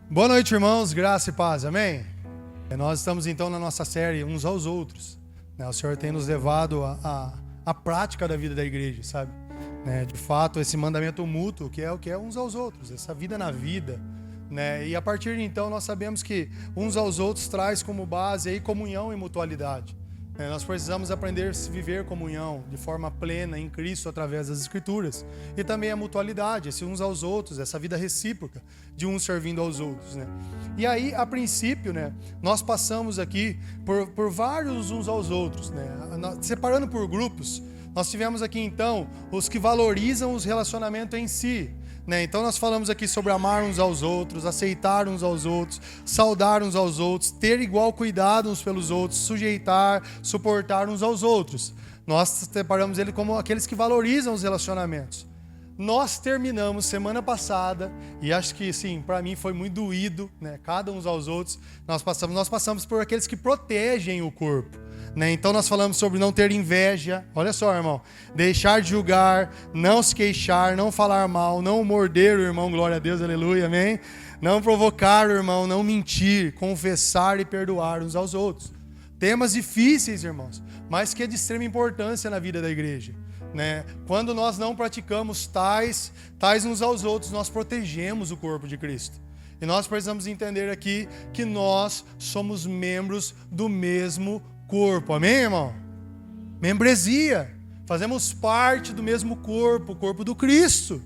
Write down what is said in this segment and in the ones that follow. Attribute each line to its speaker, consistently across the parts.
Speaker 1: Boa noite, irmãos, graça e paz, amém? Nós estamos então na nossa série Uns aos Outros, né? O Senhor tem nos levado à prática da vida da igreja, sabe? De fato, esse mandamento mútuo, que é uns aos outros, essa vida na vida, né? E a partir de então nós sabemos que uns aos outros traz como base aí comunhão e mutualidade. Nós precisamos aprender a viver comunhão de forma plena em Cristo através das Escrituras. E também a mutualidade, esse uns aos outros, essa vida recíproca de uns servindo aos outros, né? E aí, a princípio, né, nós passamos aqui por vários uns aos outros, né? Separando por grupos, nós tivemos aqui então os que valorizam os relacionamentos em si. Então nós falamos aqui sobre amar uns aos outros, aceitar uns aos outros, saudar uns aos outros, ter igual cuidado uns pelos outros, sujeitar, suportar uns aos outros. Nós separamos ele como aqueles que valorizam os relacionamentos. Nós terminamos semana passada, e acho que sim, para mim foi muito doído, né? Cada uns aos outros, nós passamos por aqueles que protegem o corpo. Então nós falamos sobre não ter inveja, olha só, irmão, deixar de julgar, não se queixar, não falar mal, não morder o irmão, glória a Deus, aleluia, amém? Não provocar o irmão, não mentir, confessar e perdoar uns aos outros. Temas difíceis, irmãos, mas que é de extrema importância na vida da igreja. Quando nós não praticamos tais uns aos outros, nós protegemos o corpo de Cristo. E nós precisamos entender aqui que nós somos membros do mesmo corpo, amém, irmão? Membresia, fazemos parte do mesmo corpo, o corpo do Cristo.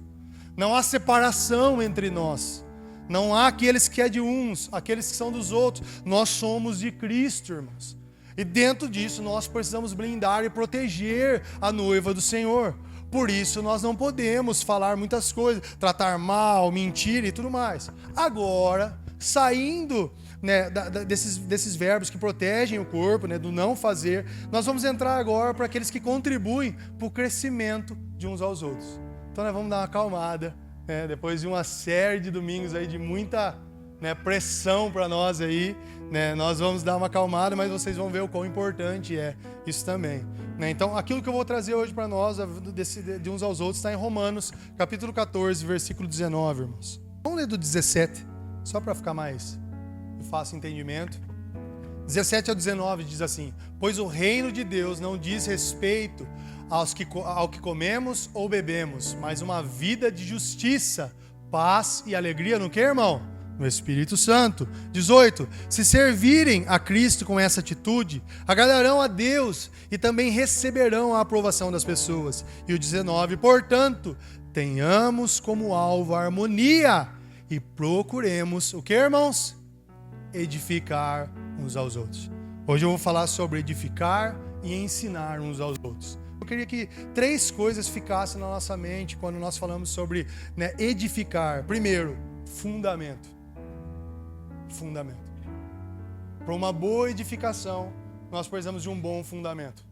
Speaker 1: Não há separação entre nós. Não há aqueles que é de uns, aqueles que são dos outros. Nós somos de Cristo, irmãos. E dentro disso nós precisamos blindar e proteger a noiva do Senhor. Por isso nós não podemos falar muitas coisas, tratar mal, mentir e tudo mais. Agora, saindo desses verbos que protegem o corpo, do não fazer, nós vamos entrar agora para aqueles que contribuem para o crescimento de uns aos outros. Então nós vamos dar uma acalmada, depois de uma série de domingos aí de muita pressão para nós aí, nós vamos dar uma acalmada, mas vocês vão ver o quão importante é isso também. Então aquilo que eu vou trazer hoje para nós, de uns aos outros, está em Romanos, capítulo 14, versículo 19, irmãos. Vamos ler do 17, só para ficar mais fácil entendimento. 17 ao 19 diz assim: pois o reino de Deus não diz respeito ao que comemos ou bebemos, mas uma vida de justiça, paz e alegria no que, irmão? No Espírito Santo. 18. Se servirem a Cristo com essa atitude, agradarão a Deus e também receberão a aprovação das pessoas. E o 19. Portanto, tenhamos como alvo a harmonia e procuremos o que, irmãos? Edificar uns aos outros. Hoje eu vou falar sobre edificar e ensinar uns aos outros. Eu queria que 3 coisas ficassem na nossa mente quando nós falamos sobre edificar. Primeiro, fundamento. Para uma boa edificação, nós precisamos de um bom fundamento.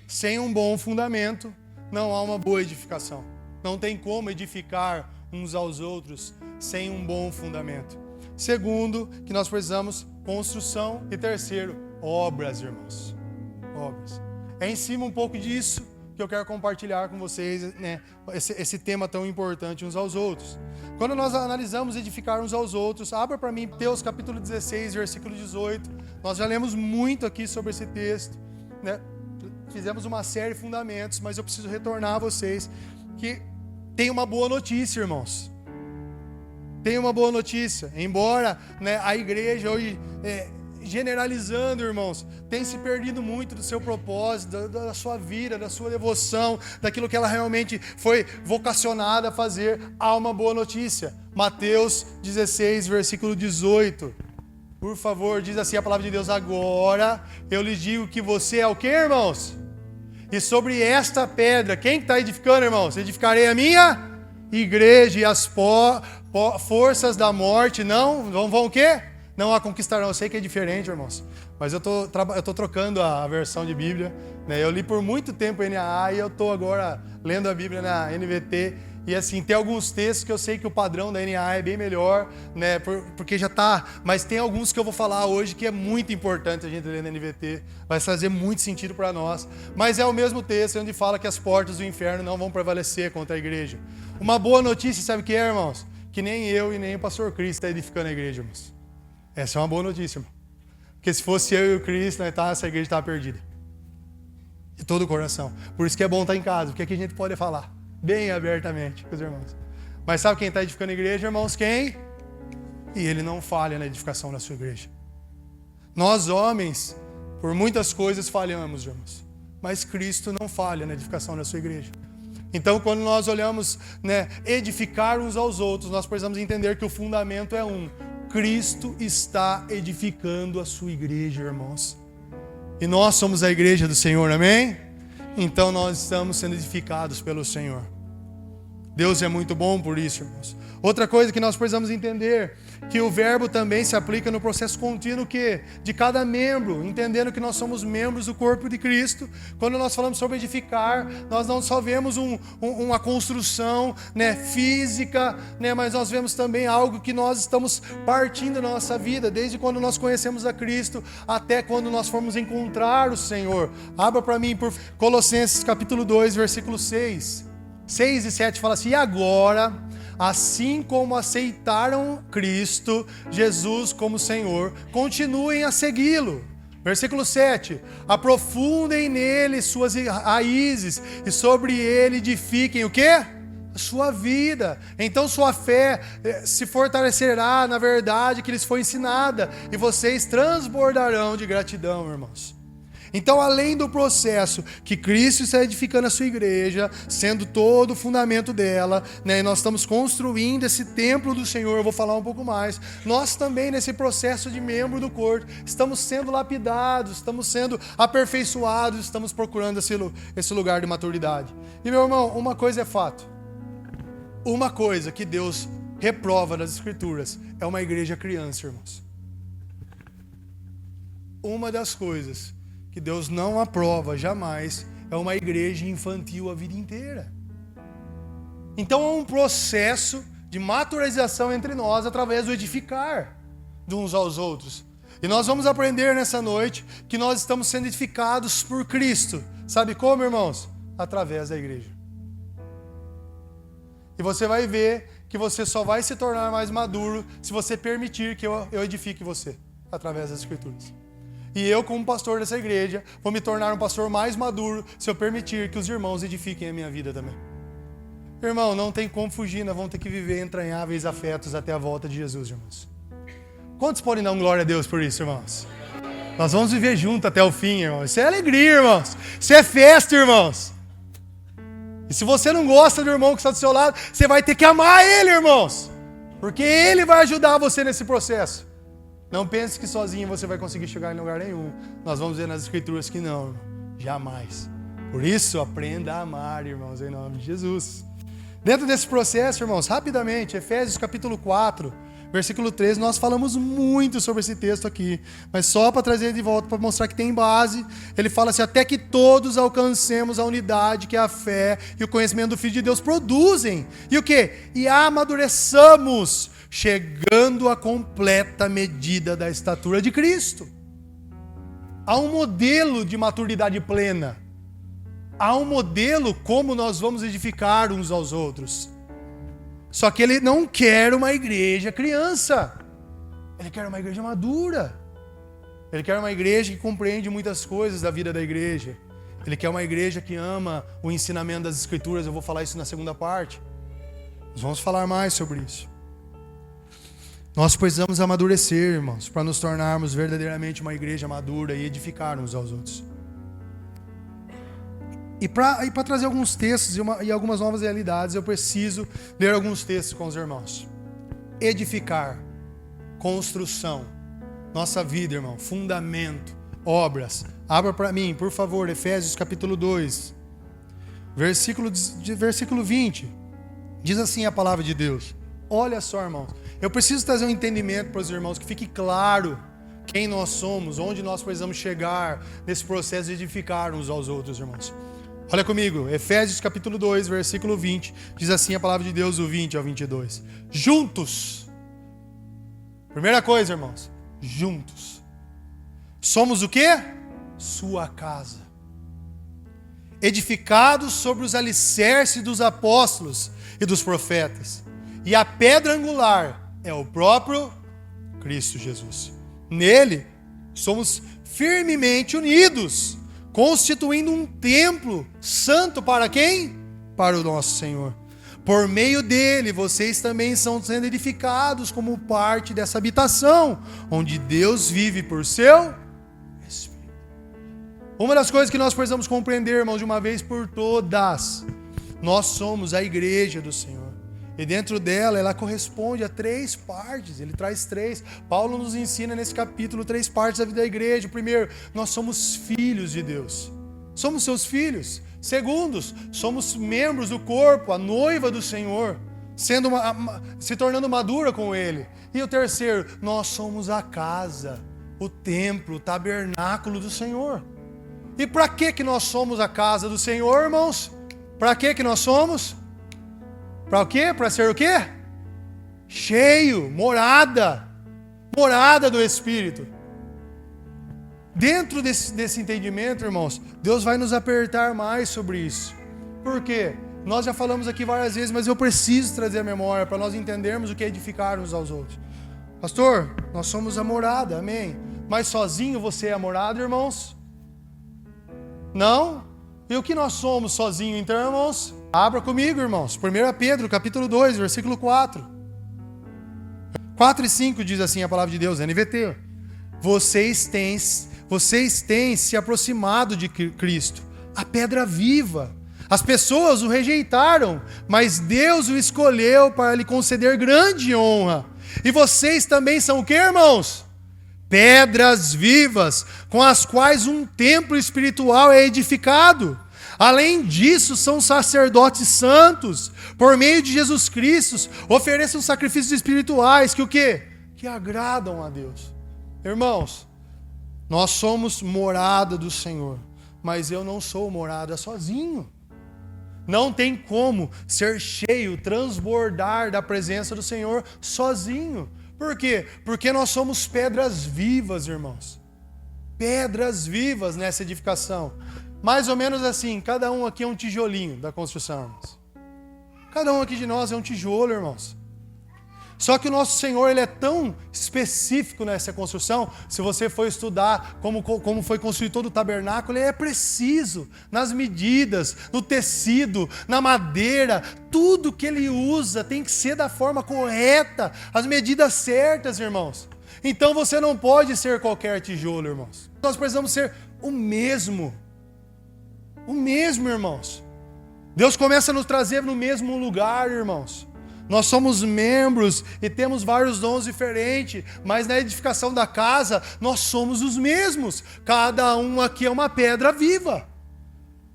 Speaker 1: Sem um bom fundamento, não há uma boa edificação. Não tem como edificar uns aos outros sem um bom fundamento. Segundo, que nós precisamos construção. E terceiro, obras, irmãos. Obras. É em cima um pouco disso que eu quero compartilhar com vocês, esse tema tão importante uns aos outros. Quando nós analisamos edificar uns aos outros, abra para mim Mateus capítulo 16, versículo 18. Nós já lemos muito aqui sobre esse texto, Fizemos uma série de fundamentos, mas eu preciso retornar a vocês que tem uma boa notícia, irmãos. Tem uma boa notícia, embora a igreja hoje, generalizando, irmãos, tem se perdido muito do seu propósito, da sua vida, da sua devoção, daquilo que ela realmente foi vocacionada a fazer. Há uma boa notícia. Mateus 16, versículo 18. Por favor, diz assim a palavra de Deus: agora eu lhes digo que você é o que, irmãos? E sobre esta pedra, quem está edificando, irmãos? Edificarei a minha igreja, e as forças da morte não vão o quê? Não a conquistarão. Eu sei que é diferente, irmãos, mas eu tô trocando a versão de Bíblia. Eu li por muito tempo NAA e eu estou agora lendo a Bíblia na NVT. E assim, tem alguns textos que eu sei que o padrão da NAA é bem melhor, porque já está. Mas tem alguns que eu vou falar hoje que é muito importante a gente ler na NVT. Vai fazer muito sentido para nós. Mas é o mesmo texto onde fala que as portas do inferno não vão prevalecer contra a igreja. Uma boa notícia, sabe o que é, irmãos? que nem eu e nem o pastor Cris está edificando a igreja, irmãos. Essa é uma boa notícia, irmão. Porque se fosse eu e o Cris, essa igreja estava perdida. De todo o coração. Por isso que é bom estar em casa, porque aqui a gente pode falar bem abertamente com os irmãos. Mas sabe quem está edificando a igreja, irmãos? Quem? E ele não falha na edificação da sua igreja. Nós, homens, por muitas coisas falhamos, irmãos. Mas Cristo não falha na edificação da sua igreja. Então, quando nós olhamos, edificar uns aos outros, nós precisamos entender que o fundamento é um. Cristo está edificando a sua igreja, irmãos. E nós somos a igreja do Senhor, amém? Então nós estamos sendo edificados pelo Senhor. Deus é muito bom por isso, irmãos. Outra coisa que nós precisamos entender, que o verbo também se aplica no processo contínuo de cada membro, entendendo que nós somos membros do corpo de Cristo. Quando nós falamos sobre edificar, nós não só vemos uma construção física, mas nós vemos também algo que nós estamos partindo na nossa vida, desde quando nós conhecemos a Cristo até quando nós formos encontrar o Senhor. Abra para mim por Colossenses capítulo 2, versículo 6 e 7, fala assim: e agora, assim como aceitaram Cristo, Jesus como Senhor, continuem a segui-lo. Versículo 7, aprofundem nele suas raízes e sobre ele edifiquem o quê? A sua vida. Então sua fé se fortalecerá na verdade que lhes foi ensinada e vocês transbordarão de gratidão, irmãos. Então, além do processo que Cristo está edificando a sua igreja, sendo todo o fundamento dela, e nós estamos construindo esse templo do Senhor, eu vou falar um pouco mais, nós também nesse processo de membro do corpo, estamos sendo lapidados, estamos sendo aperfeiçoados, estamos procurando esse lugar de maturidade. E meu irmão, uma coisa é fato, uma coisa que Deus reprova nas Escrituras é uma igreja criança, irmãos. Uma das coisas que Deus não aprova jamais é uma igreja infantil a vida inteira. Então há um processo de maturização entre nós através do edificar de uns aos outros. E nós vamos aprender nessa noite que nós estamos sendo edificados por Cristo. Sabe como, irmãos? Através da igreja. E você vai ver que você só vai se tornar mais maduro se você permitir que eu edifique você através das Escrituras. E eu, como pastor dessa igreja, vou me tornar um pastor mais maduro se eu permitir que os irmãos edifiquem a minha vida também. Irmão, não tem como fugir, nós vamos ter que viver entranháveis afetos até a volta de Jesus, irmãos. Quantos podem dar glória a Deus por isso, irmãos? Nós vamos viver junto até o fim, irmãos. Isso é alegria, irmãos. Isso é festa, irmãos. E se você não gosta do irmão que está do seu lado, você vai ter que amar ele, irmãos. Porque ele vai ajudar você nesse processo. Não pense que sozinho você vai conseguir chegar em lugar nenhum. Nós vamos ver nas Escrituras que não, irmão. Jamais. Por isso, aprenda a amar, irmãos, em nome de Jesus. Dentro desse processo, irmãos, rapidamente, Efésios capítulo 4, versículo 13, nós falamos muito sobre esse texto aqui. Mas só para trazer de volta, para mostrar que tem base, ele fala assim: até que todos alcancemos a unidade que a fé e o conhecimento do Filho de Deus produzem. E o quê? E amadureçamos, chegando à completa medida da estatura de Cristo. Há um modelo de maturidade plena. Há um modelo como nós vamos edificar uns aos outros. Só que ele não quer uma igreja criança. Ele quer uma igreja madura. Ele quer uma igreja que compreende muitas coisas da vida da igreja. Ele quer uma igreja que ama o ensinamento das Escrituras. Eu vou falar isso na segunda parte. Nós vamos falar mais sobre isso. Nós precisamos amadurecer, irmãos, para nos tornarmos verdadeiramente uma igreja madura e edificar uns aos outros. E para trazer alguns textos e algumas novas realidades, eu preciso ler alguns textos com os irmãos. Edificar, construção, nossa vida, irmão, fundamento, obras. Abra para mim, por favor, Efésios capítulo 2, versículo 20. Diz assim a palavra de Deus. Olha só, irmãos, eu preciso trazer um entendimento para os irmãos, que fique claro quem nós somos, onde nós precisamos chegar nesse processo de edificar uns aos outros, irmãos. Olha comigo, Efésios capítulo 2, versículo 20, diz assim a palavra de Deus, do 20 ao 22. Juntos, primeira coisa, irmãos, juntos, somos o quê? Sua casa, edificados sobre os alicerces dos apóstolos e dos profetas, E a pedra angular é o próprio Cristo Jesus. Nele, somos firmemente unidos, constituindo um templo santo para quem? Para o nosso Senhor. Por meio dele, vocês também estão sendo edificados como parte dessa habitação, onde Deus vive por seu Espírito. Uma das coisas que nós precisamos compreender, irmãos, de uma vez por todas, nós somos a igreja do Senhor. E dentro dela, ela corresponde a 3 partes. Ele traz 3. Paulo nos ensina nesse capítulo 3 partes da vida da igreja. Primeiro, nós somos filhos de Deus. Somos seus filhos. Segundos, somos membros do corpo, a noiva do Senhor, se tornando madura com Ele. E o terceiro, nós somos a casa, o templo, o tabernáculo do Senhor. E para que nós somos a casa do Senhor, irmãos? Para que nós somos? Para o quê? Para ser o quê? Cheio, morada do Espírito. Dentro desse entendimento, irmãos, Deus vai nos apertar mais sobre isso. Por quê? Nós já falamos aqui várias vezes, mas eu preciso trazer a memória para nós entendermos o que é edificar uns aos outros. Pastor, nós somos a morada, amém? Mas sozinho você é a morada, irmãos? Não? E o que nós somos sozinho, então, irmãos? Abra comigo, irmãos. 1 Pedro, capítulo 2, versículo 4. 4 e 5 diz assim a palavra de Deus, NVT. Vocês têm se aproximado de Cristo, a pedra viva. As pessoas o rejeitaram, mas Deus o escolheu para lhe conceder grande honra. E vocês também são o que, irmãos? Pedras vivas, com as quais um templo espiritual é edificado. Além disso, são sacerdotes santos, por meio de Jesus Cristo, ofereçam sacrifícios espirituais, que o quê? Que agradam a Deus. Irmãos, nós somos morada do Senhor, mas eu não sou morada sozinho. Não tem como ser cheio, transbordar da presença do Senhor sozinho. Por quê? Porque nós somos pedras vivas, irmãos. Pedras vivas nessa edificação. Mais ou menos assim, cada um aqui é um tijolinho da construção, irmãos. Cada um aqui de nós é um tijolo, irmãos. Só que o nosso Senhor, Ele é tão específico nessa construção. Se você for estudar como foi construído todo o tabernáculo, Ele é preciso nas medidas, no tecido, na madeira. Tudo que Ele usa tem que ser da forma correta, as medidas certas, irmãos. Então você não pode ser qualquer tijolo, irmãos. Nós precisamos ser o mesmo, irmãos. Deus começa a nos trazer no mesmo lugar, irmãos. Nós somos membros e temos vários dons diferentes, mas na edificação da casa, nós somos os mesmos. Cada um aqui é uma pedra viva.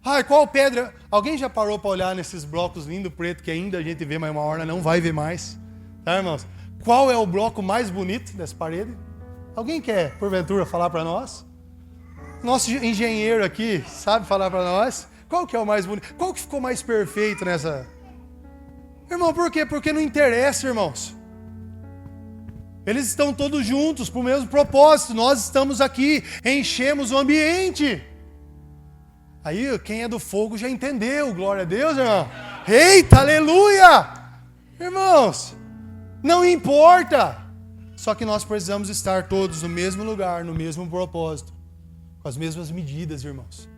Speaker 1: Ai, qual pedra? Alguém já parou para olhar nesses blocos lindos preto que ainda a gente vê, mas uma hora não vai ver mais? Tá, irmãos? Qual é o bloco mais bonito dessa parede? Alguém quer, porventura, falar para nós? Nosso engenheiro aqui sabe falar para nós? Qual que é o mais bonito? Qual que ficou mais perfeito nessa... Irmão, por quê? Porque não interessa, irmãos. Eles estão todos juntos para o mesmo propósito. Nós estamos aqui, enchemos o ambiente. Aí, quem é do fogo já entendeu. Glória a Deus, irmão. Eita, aleluia! Irmãos, não importa. Só que nós precisamos estar todos no mesmo lugar, no mesmo propósito. Com as mesmas medidas, irmãos.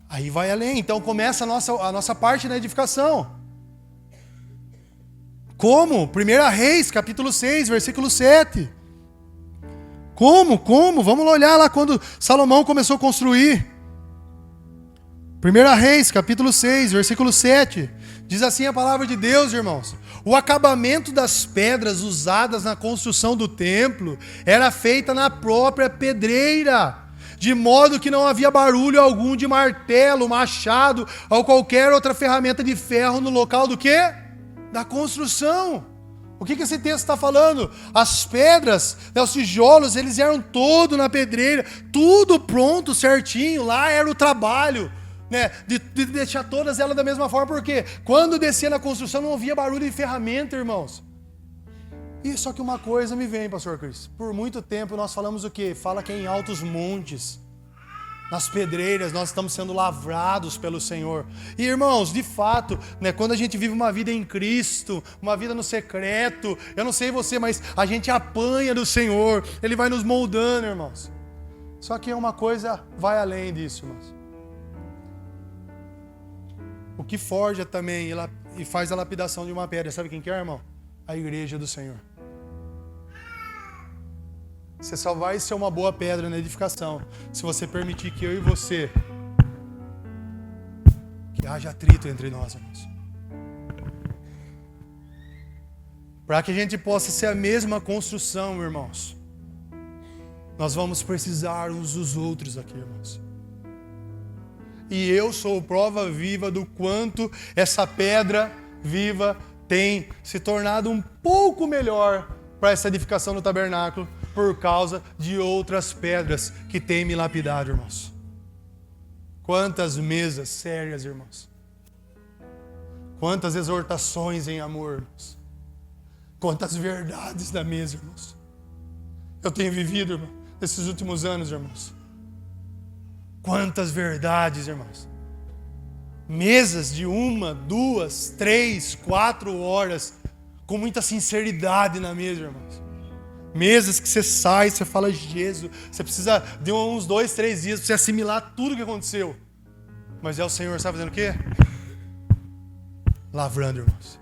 Speaker 1: Aí vai além, então começa a nossa parte na edificação. Como? 1 Reis, capítulo 6, versículo 7. Como? Vamos olhar lá quando Salomão começou a construir. 1 Reis, capítulo 6, versículo 7. Diz assim a palavra de Deus, irmãos. O acabamento das pedras usadas na construção do templo era feita na própria pedreira, de modo que não havia barulho algum de martelo, machado ou qualquer outra ferramenta de ferro no local do quê? Da construção. O que esse texto está falando? As pedras, os tijolos, eles eram todos na pedreira, tudo pronto, certinho, lá era o trabalho, né? De deixar todas elas da mesma forma, porque quando descia na construção não havia barulho de ferramenta, irmãos. E só que uma coisa me vem, pastor Cris. Por muito tempo nós falamos o quê? Fala que é em altos montes. nas pedreiras, nós estamos sendo lavrados pelo Senhor. E irmãos, de fato, né, quando a gente vive uma vida em Cristo, uma vida no secreto, eu não sei você, mas a gente apanha do Senhor, Ele vai nos moldando, irmãos. Só que uma coisa vai além disso, irmãos. O que forja também e faz a lapidação de uma pedra, sabe quem que é, irmão? A igreja do Senhor. Você só vai ser uma boa pedra na edificação se você permitir que eu e você, que haja atrito entre nós, irmãos. Para que a gente possa ser a mesma construção, irmãos, nós vamos precisar uns dos outros aqui, irmãos. E eu sou prova viva do quanto essa pedra viva tem se tornado um pouco melhor para essa edificação do tabernáculo, por causa de outras pedras que têm me lapidado, irmãos. Quantas mesas sérias, irmãos. Quantas exortações em amor, irmãos. Quantas verdades da mesa, irmãos. Eu tenho vivido, irmão, nesses últimos anos, irmãos. Quantas verdades, irmãos. Mesas de 1, 2, 3, 4 horas, com muita sinceridade na mesa, irmãos. Mesas que você sai, você fala, Jesus, você precisa de uns 2, 3 dias para você assimilar tudo o que aconteceu. Mas é o Senhor, sabe fazendo o quê? Lavrando, irmãos.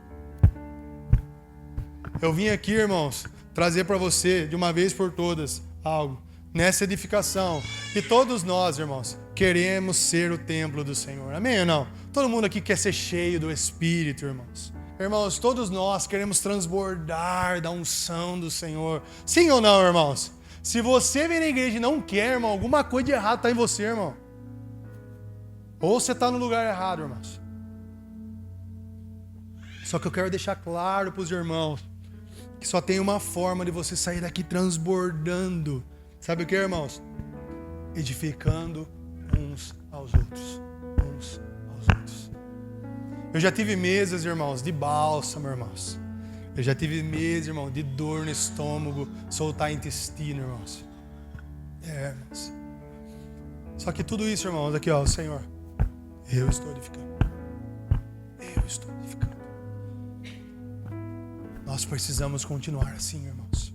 Speaker 1: Eu vim aqui, irmãos, trazer para você, de uma vez por todas, algo. Nessa edificação. E todos nós, irmãos, queremos ser o templo do Senhor. Amém ou não? Todo mundo aqui quer ser cheio do Espírito, irmãos. Irmãos, todos nós queremos transbordar da unção do Senhor. Sim ou não, irmãos? Se você vem na igreja e não quer, irmão, alguma coisa de errado está em você, irmão. Ou você está no lugar errado, irmãos. Só que eu quero deixar claro para os irmãos que só tem uma forma de você sair daqui transbordando. Sabe o que, irmãos? Edificando uns aos outros. Uns aos outros. Eu já tive mesas, irmãos, de bálsamo, irmãos. Eu já tive meses, irmão, de dor no estômago, soltar intestino, irmãos. Irmãos. Só que tudo isso, irmãos, aqui, ó, o Senhor. Eu estou edificando. Eu estou edificando. Nós precisamos continuar assim, irmãos.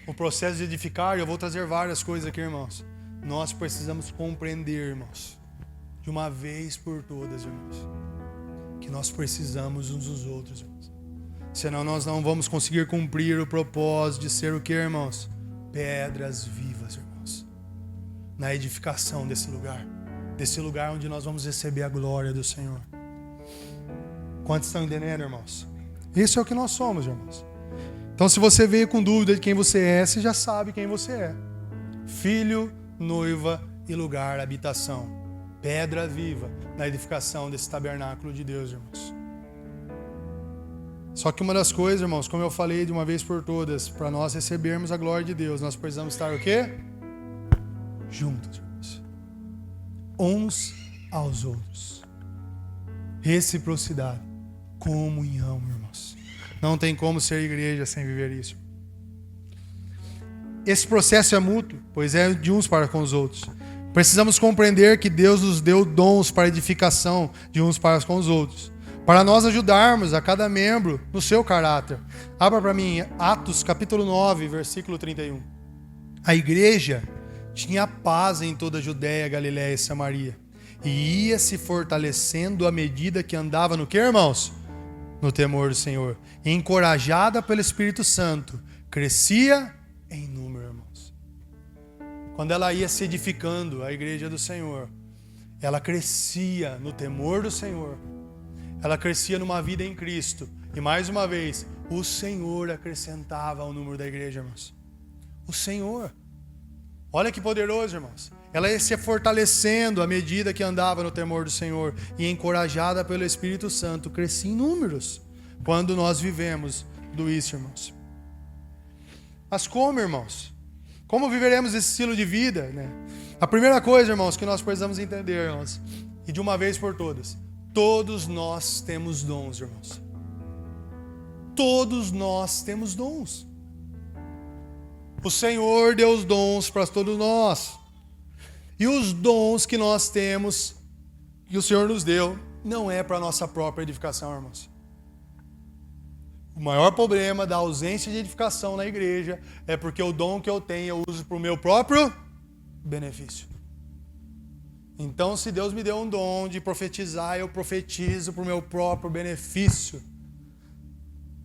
Speaker 1: O processo de edificar, eu vou trazer várias coisas aqui, irmãos. Nós precisamos compreender, irmãos, de uma vez por todas, irmãos, que nós precisamos uns dos outros, irmãos. Senão nós não vamos conseguir cumprir o propósito de ser o que, irmãos? Pedras vivas, irmãos. Na edificação desse lugar onde nós vamos receber a glória do Senhor. Quantos estão entendendo, irmãos? Isso é o que nós somos, irmãos. Então, se você veio com dúvida de quem você é, você já sabe quem você é. Filho, noiva e lugar, habitação. Pedra viva na edificação desse tabernáculo de Deus, irmãos. Só que uma das coisas, irmãos, como eu falei de uma vez por todas, para nós recebermos a glória de Deus, nós precisamos estar o quê? Juntos, irmãos. Uns aos outros. Reciprocidade. Comunhão, irmãos. Não tem como ser igreja sem viver isso. Esse processo é mútuo, pois é de uns para com os outros. Precisamos compreender que Deus nos deu dons para edificação de uns para com os outros, para nós ajudarmos a cada membro no seu caráter. Abra para mim Atos capítulo 9, versículo 31. A igreja tinha paz em toda a Judéia, Galiléia e Samaria, e ia se fortalecendo à medida que andava no que, irmãos? No temor do Senhor. E encorajada pelo Espírito Santo, crescia em número, irmãos. Quando ela ia se edificando, a igreja do Senhor, ela crescia no temor do Senhor. Ela crescia numa vida em Cristo. E mais uma vez, o Senhor acrescentava ao número da igreja, irmãos. O Senhor. Olha que poderoso, irmãos. Ela ia se fortalecendo à medida que andava no temor do Senhor. E encorajada pelo Espírito Santo, crescia em números. Quando nós vivemos do isso, irmãos. Mas como, irmãos? Como viveremos esse estilo de vida, né? A primeira coisa, irmãos, que nós precisamos entender, irmãos, e de uma vez por todas, todos nós temos dons, irmãos. Todos nós temos dons. O Senhor deu os dons para todos nós. E os dons que nós temos, que o Senhor nos deu, não é para a nossa própria edificação, irmãos. O maior problema da ausência de edificação na igreja é porque o dom que eu tenho eu uso para o meu próprio benefício. Então, se Deus me deu um dom de profetizar, eu profetizo para o meu próprio benefício.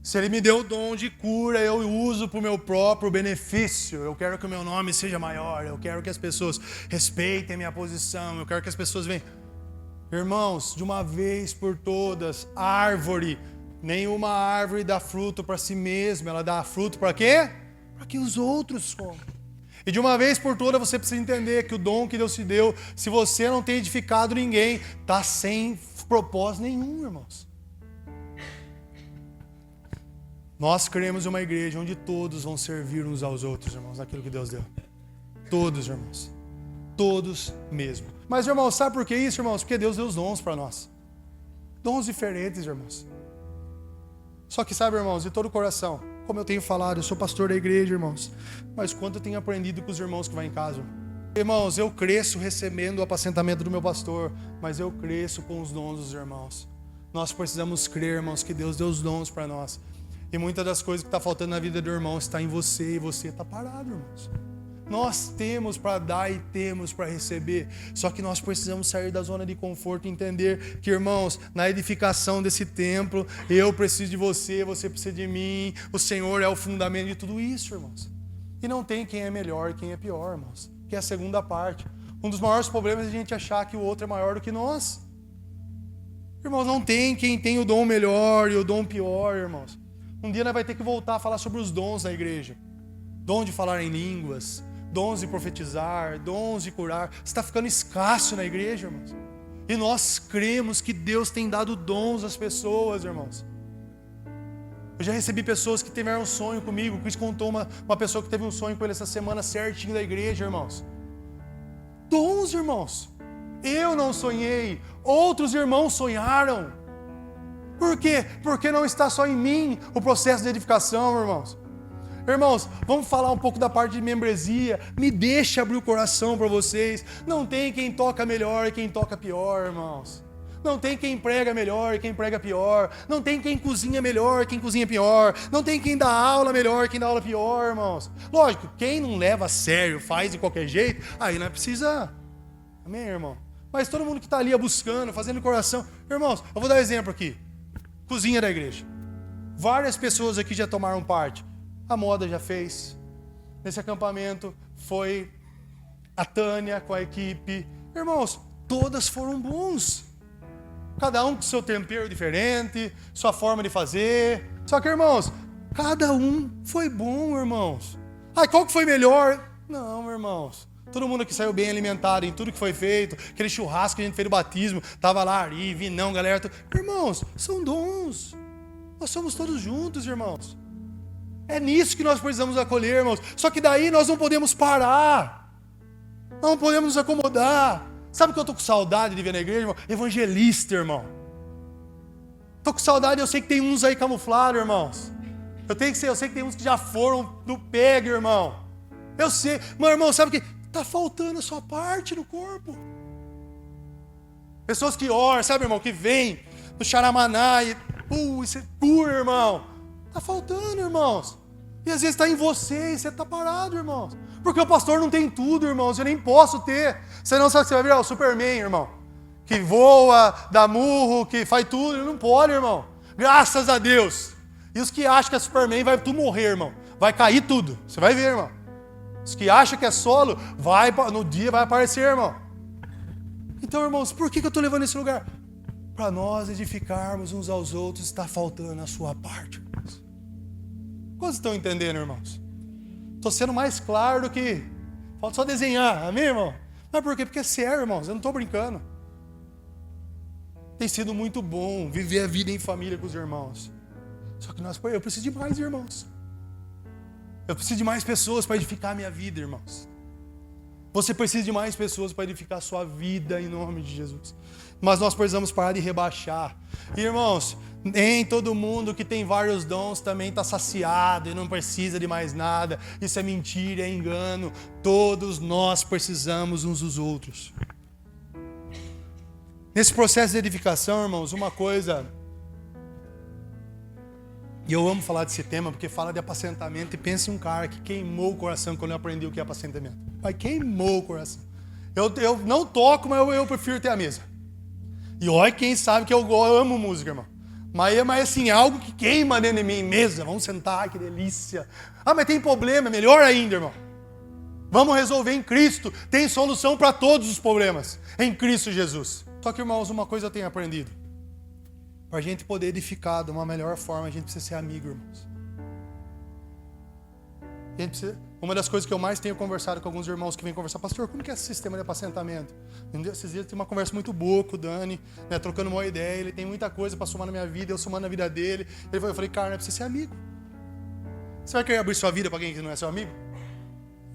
Speaker 1: Se Ele me deu o dom de cura, eu uso para o meu próprio benefício. Eu quero que o meu nome seja maior. Eu quero que as pessoas respeitem a minha posição. Eu quero que as pessoas venham. Irmãos, de uma vez por todas, nenhuma árvore dá fruto para si mesma. Ela dá fruto para quê? Para que os outros comam. E de uma vez por todas você precisa entender que o dom que Deus te deu, se você não tem edificado ninguém, está sem propósito nenhum, irmãos. Nós queremos uma igreja onde todos vão servir uns aos outros, irmãos, naquilo que Deus deu. Todos, irmãos. Todos mesmo. Mas, irmãos, sabe por que isso, irmãos? Porque Deus deu os dons para nós. Dons diferentes, irmãos. Só que, sabe, irmãos, de todo o coração, como eu tenho falado, eu sou pastor da igreja, irmãos. Mas quanto eu tenho aprendido com os irmãos que vão em casa, irmãos, eu cresço recebendo o apacentamento do meu pastor, mas eu cresço com os dons dos irmãos. Nós precisamos crer, irmãos, que Deus deu os dons para nós. E muitas das coisas que está faltando na vida do irmão está em você, e você está parado, irmãos. Nós temos para dar e temos para receber, só que nós precisamos sair da zona de conforto e entender que, irmãos, na edificação desse templo, eu preciso de você, você precisa de mim, o Senhor é o fundamento de tudo isso, irmãos. E não tem quem é melhor e quem é pior, irmãos, que é a segunda parte. Um dos maiores problemas é a gente achar que o outro é maior do que nós. Irmãos, não tem quem tem o dom melhor e o dom pior, irmãos. Um dia nós vamos ter que voltar a falar sobre os dons na igreja. Dom de falar em línguas, dons de profetizar, dons de curar. Está ficando escasso na igreja, irmãos. E nós cremos que Deus tem dado dons às pessoas, irmãos. Eu já recebi pessoas que tiveram um sonho comigo. O Cris contou uma pessoa que teve um sonho com ele essa semana certinho da igreja, irmãos. Dons, irmãos. Eu não sonhei, outros irmãos sonharam. Por quê? Porque não está só em mim o processo de edificação, irmãos. Irmãos, vamos falar um pouco da parte de membresia. Me deixa abrir o coração para vocês. Não tem quem toca melhor e quem toca pior, irmãos. Não tem quem prega melhor e quem prega pior. Não tem quem cozinha melhor e quem cozinha pior. Não tem quem dá aula melhor e quem dá aula pior, irmãos. Lógico, quem não leva a sério, faz de qualquer jeito, aí não precisa. Amém, irmão? Mas todo mundo que está ali buscando, fazendo coração. Irmãos, eu vou dar um exemplo aqui. Cozinha da igreja. Várias pessoas aqui já tomaram parte. A Moda já fez. Nesse acampamento foi a Tânia com a equipe. Irmãos, todas foram bons. Cada um com seu tempero diferente, sua forma de fazer. Só que, irmãos, cada um foi bom, irmãos. Qual que foi melhor? Não, irmãos. Todo mundo aqui saiu bem alimentado em tudo que foi feito. Aquele churrasco que a gente fez do batismo. Tava lá, Ari, Vinão, galera. Irmãos, são dons. Nós somos todos juntos, irmãos. É nisso que nós precisamos acolher, irmãos. Só que daí nós não podemos parar. Não podemos nos acomodar. Sabe o que eu estou com saudade de ver na igreja, irmão? Evangelista, irmão. Estou com saudade, eu sei que tem uns aí camuflados, irmãos. Eu sei que tem uns que já foram do PEG, irmão. Eu sei. Mas, irmão, sabe o que? Está faltando a sua parte no corpo. Pessoas que oram, sabe, irmão? Que vem no Xaramaná e... isso é puro, irmão. Está faltando, irmãos. E às vezes está em você e você está parado, irmãos. Porque o pastor não tem tudo, irmãos. Eu nem posso ter. Senão você vai virar o Superman, irmão. Que voa, dá murro, que faz tudo. Ele não pode, irmão. Graças a Deus. E os que acham que é Superman vai tudo morrer, irmão. Vai cair tudo. Você vai ver, irmão. Os que acham que é solo, no dia vai aparecer, irmão. Então, irmãos, por que eu estou levando esse lugar? Para nós edificarmos uns aos outros, está faltando a sua parte, irmãos. Quantos estão entendendo, irmãos? Estou sendo mais claro do que... Falta só desenhar, amém, irmão? Mas por quê? Porque é sério, irmãos, eu não estou brincando. Tem sido muito bom viver a vida em família com os irmãos. Só que eu preciso de mais irmãos. Eu preciso de mais pessoas para edificar a minha vida, irmãos. Você precisa de mais pessoas para edificar a sua vida em nome de Jesus. Mas nós precisamos parar de rebaixar. Irmãos, nem todo mundo que tem vários dons também está saciado e não precisa de mais nada. Isso é mentira, é engano. Todos nós precisamos uns dos outros. Nesse processo de edificação, irmãos, uma coisa... E eu amo falar desse tema porque fala de apacentamento. E pensa em um cara que queimou o coração quando eu aprendi o que é apacentamento. Pai, queimou o coração. Eu não toco, mas eu prefiro ter a mesa. E olha quem sabe que eu amo música, irmão. Mas assim, é algo que queima dentro de mim. Mesa, vamos sentar, que delícia. Ah, mas tem problema, melhor ainda, irmão. Vamos resolver em Cristo. Tem solução para todos os problemas. Em Cristo Jesus. Só que, irmãos, uma coisa eu tenho aprendido. Para a gente poder edificar de uma melhor forma, a gente precisa ser amigo, irmãos. Uma das coisas que eu mais tenho conversado com alguns irmãos que vêm conversar, pastor, como que é esse sistema de apacentamento? Esses dias tem uma conversa muito boa com o Dani, né, trocando uma ideia, ele tem muita coisa para somar na minha vida, eu somando na vida dele. Eu falei, cara, não precisa ser amigo. Você vai querer abrir sua vida para alguém que não é seu amigo?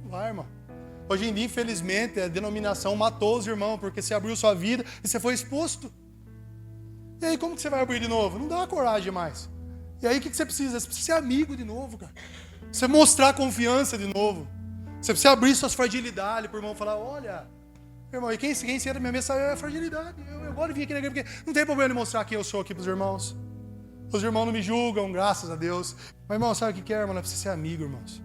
Speaker 1: Não vai, irmão. Hoje em dia, infelizmente, a denominação matou os irmãos, porque você abriu sua vida e você foi exposto. E aí, como que você vai abrir de novo? Não dá coragem mais. E aí, o que você precisa? Você precisa ser amigo de novo, cara. Você mostrar confiança de novo. Você precisa abrir suas fragilidades para o irmão falar, olha, irmão, e quem senta na minha mesa sabe a fragilidade. Eu gosto de vir aqui na igreja, porque não tem problema de mostrar quem eu sou aqui para os irmãos. Os irmãos não me julgam, graças a Deus. Mas, irmão, sabe o que é, irmão? Nós precisamos ser amigo, irmãos.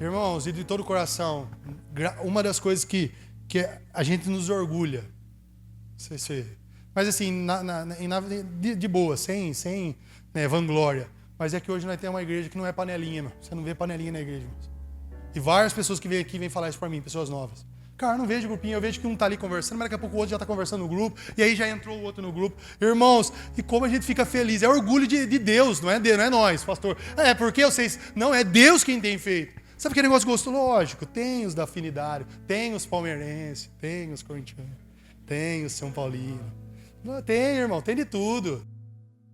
Speaker 1: Irmãos, e de todo o coração, uma das coisas que a gente nos orgulha, mas assim, de boa, sem né, vanglória. Mas é que hoje nós temos uma igreja que não é panelinha, irmão. Você não vê panelinha na igreja, irmãos. E várias pessoas que vêm aqui vêm falar isso para mim, pessoas novas. Cara, não vejo grupinho, eu vejo que um está ali conversando, mas daqui a pouco o outro já está conversando no grupo, e aí já entrou o outro no grupo. Irmãos, e como a gente fica feliz, é orgulho de Deus, não é nós, pastor. É porque vocês, não, é Deus quem tem feito. Sabe que negócio gostoso? Lógico, tem os da Afinidário, tem os palmeirenses, tem os corintianos, tem os São Paulino. Tem, irmão, tem de tudo.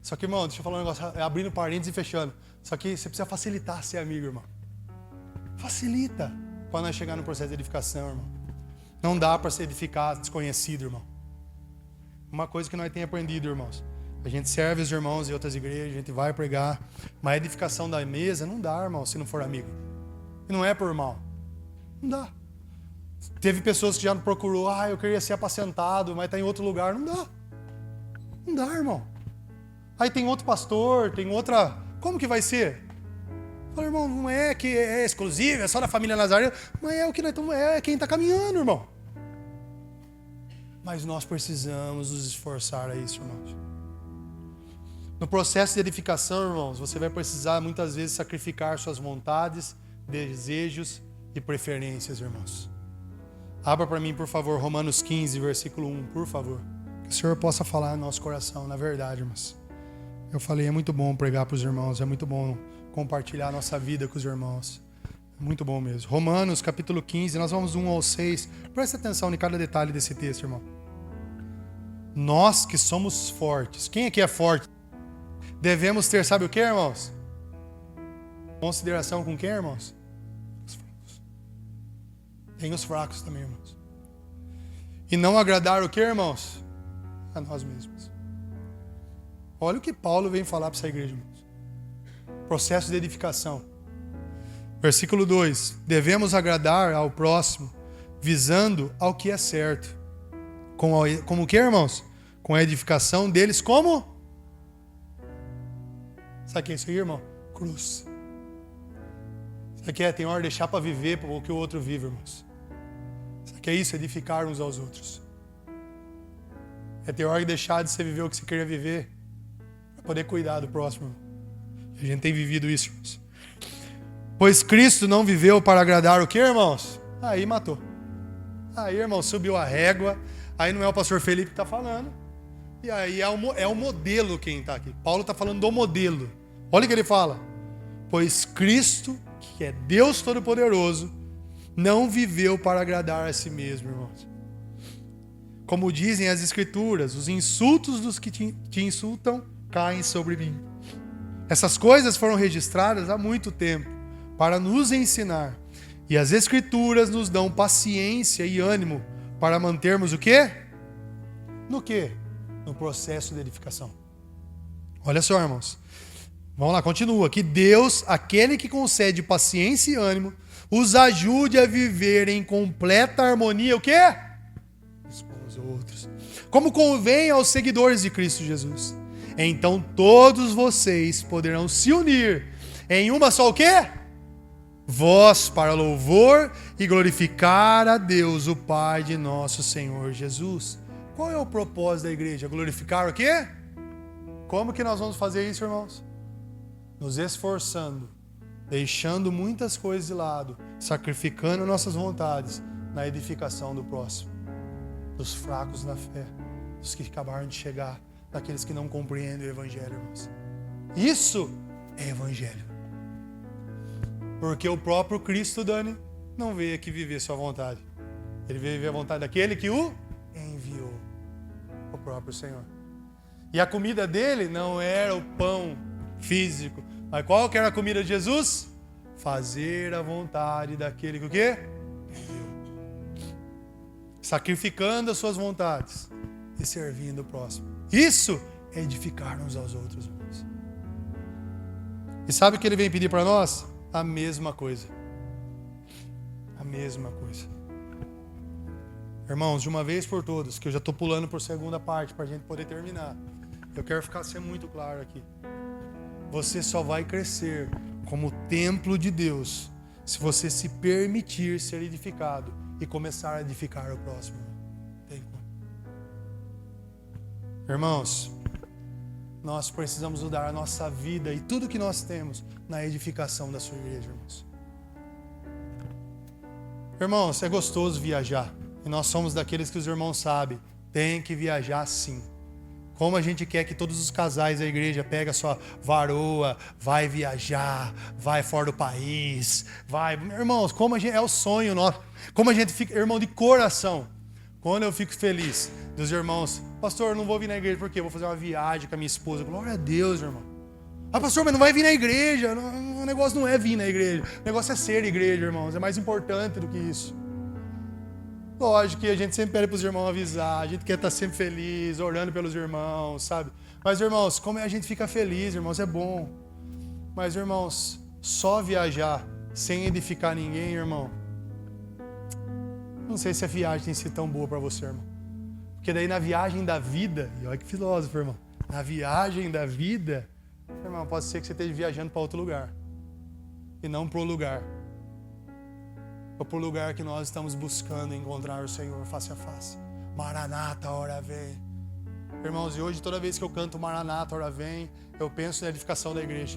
Speaker 1: Só que, irmão, deixa eu falar um negócio, abrindo parênteses e fechando. Só que você precisa facilitar ser amigo, irmão. Facilita para nós chegar no processo de edificação, irmão. Não dá para se edificar desconhecido, irmão. Uma coisa que nós temos aprendido, irmãos. A gente serve os irmãos em outras igrejas, a gente vai pregar. Mas a edificação da mesa não dá, irmão, se não for amigo. E não é por mal. Não dá. Teve pessoas que já me procurou, eu queria ser apacentado, mas está em outro lugar. Não dá. Não dá, irmão. Aí tem outro pastor, tem outra... Como que vai ser? Eu falei, irmão, não é que é exclusivo, é só da família Nazareno, mas é o que nós estamos, é quem está caminhando, irmão. Mas nós precisamos nos esforçar a isso, irmãos. No processo de edificação, irmãos, você vai precisar muitas vezes sacrificar suas vontades, desejos e preferências, irmãos. Abra para mim, por favor, Romanos 15, versículo 1, por favor. Que o Senhor possa falar no nosso coração, na verdade, irmãos. Eu falei, é muito bom pregar para os irmãos, é muito bom compartilhar a nossa vida com os irmãos. É muito bom mesmo. Romanos, capítulo 15, nós vamos 1 ao 6. Presta atenção em cada detalhe desse texto, irmão. Nós que somos fortes, quem aqui é forte? Devemos ter, sabe o que, irmãos? Consideração com quem, irmãos? Os fracos. Tem os fracos também, irmãos. E não agradar o que, irmãos? A nós mesmos. Olha o que Paulo vem falar para essa igreja, irmãos. Processo de edificação. Versículo 2. Devemos agradar ao próximo, visando ao que é certo. Como o que, irmãos? Com a edificação deles, como? Sabe o que é isso aí, irmão? Cruz. Sabe o que é? Tem hora de deixar para viver o que o outro vive, irmãos. Sabe o que é isso? Edificar uns aos outros. É ter hora de deixar de você viver o que você queria viver, para poder cuidar do próximo. A gente tem vivido isso, irmãos. Pois Cristo não viveu para agradar o que, irmãos? Aí matou. Aí, irmão, subiu a régua. Aí não é o pastor Felipe que está falando. E aí é o modelo quem está aqui. Paulo está falando do modelo. Olha o que ele fala. Pois Cristo, que é Deus Todo-Poderoso, não viveu para agradar a si mesmo, irmãos. Como dizem as Escrituras, os insultos dos que te insultam caem sobre mim. Essas coisas foram registradas há muito tempo para nos ensinar. E as Escrituras nos dão paciência e ânimo para mantermos o quê? No quê? No processo de edificação. Olha só, irmãos. Vamos lá, continua. Que Deus, aquele que concede paciência e ânimo, os ajude a viver em completa harmonia, o quê? Uns com os outros. Como convém aos seguidores de Cristo Jesus. Então todos vocês poderão se unir em uma só o quê? Voz para louvor e glorificar a Deus, o Pai de nosso Senhor Jesus. Qual é o propósito da igreja? Glorificar o quê? Como que nós vamos fazer isso, irmãos? Nos esforçando, deixando muitas coisas de lado, sacrificando nossas vontades na edificação do próximo, dos fracos na fé, dos que acabaram de chegar, daqueles que não compreendem o Evangelho, irmãos. Isso é Evangelho. Porque o próprio Cristo, Dani, não veio aqui viver sua vontade. Ele veio viver a vontade daquele que o enviou, o próprio Senhor. E a comida dele não era o pão físico, mas qual que era a comida de Jesus? Fazer a vontade daquele que o quê? Enviou. Sacrificando as suas vontades e servindo o próximo. Isso é edificar uns aos outros, irmãos. E sabe o que ele vem pedir para nós? A mesma coisa. A mesma coisa. Irmãos, de uma vez por todas, que eu já estou pulando por segunda parte para a gente poder terminar. Eu quero ser muito claro aqui. Você só vai crescer como templo de Deus se você se permitir ser edificado e começar a edificar o próximo. Tem como. Irmãos, nós precisamos usar a nossa vida e tudo que nós temos na edificação da sua igreja, irmãos. Irmãos, é gostoso viajar. E nós somos daqueles que os irmãos sabem. Tem que viajar sim. Como a gente quer que todos os casais da igreja peguem a sua varoa, vai viajar, vai fora do país, vai... Irmãos, como a gente, é o sonho nosso. Como a gente fica, irmão, de coração. Quando eu fico feliz dos irmãos, pastor, não vou vir na igreja porque eu vou fazer uma viagem com a minha esposa. Glória a Deus, irmão. Ah, pastor, mas não vai vir na igreja. O negócio não é vir na igreja. O negócio é ser igreja, irmãos. É mais importante do que isso. Lógico que a gente sempre pede para os irmãos avisar. A gente quer estar sempre feliz, orando pelos irmãos, sabe? Mas, irmãos, como a gente fica feliz, irmãos, é bom. Mas, irmãos, só viajar sem edificar ninguém, irmão, não sei se a viagem tem sido tão boa para você, irmão. Porque daí na viagem da vida, e olha que filósofo, irmão, na viagem da vida, irmão, pode ser que você esteja viajando para outro lugar. E não para o lugar. Ou para o lugar que nós estamos buscando encontrar o Senhor face a face. Maranata, hora vem. Irmãos, e hoje toda vez que eu canto Maranata, hora vem, eu penso na edificação da igreja.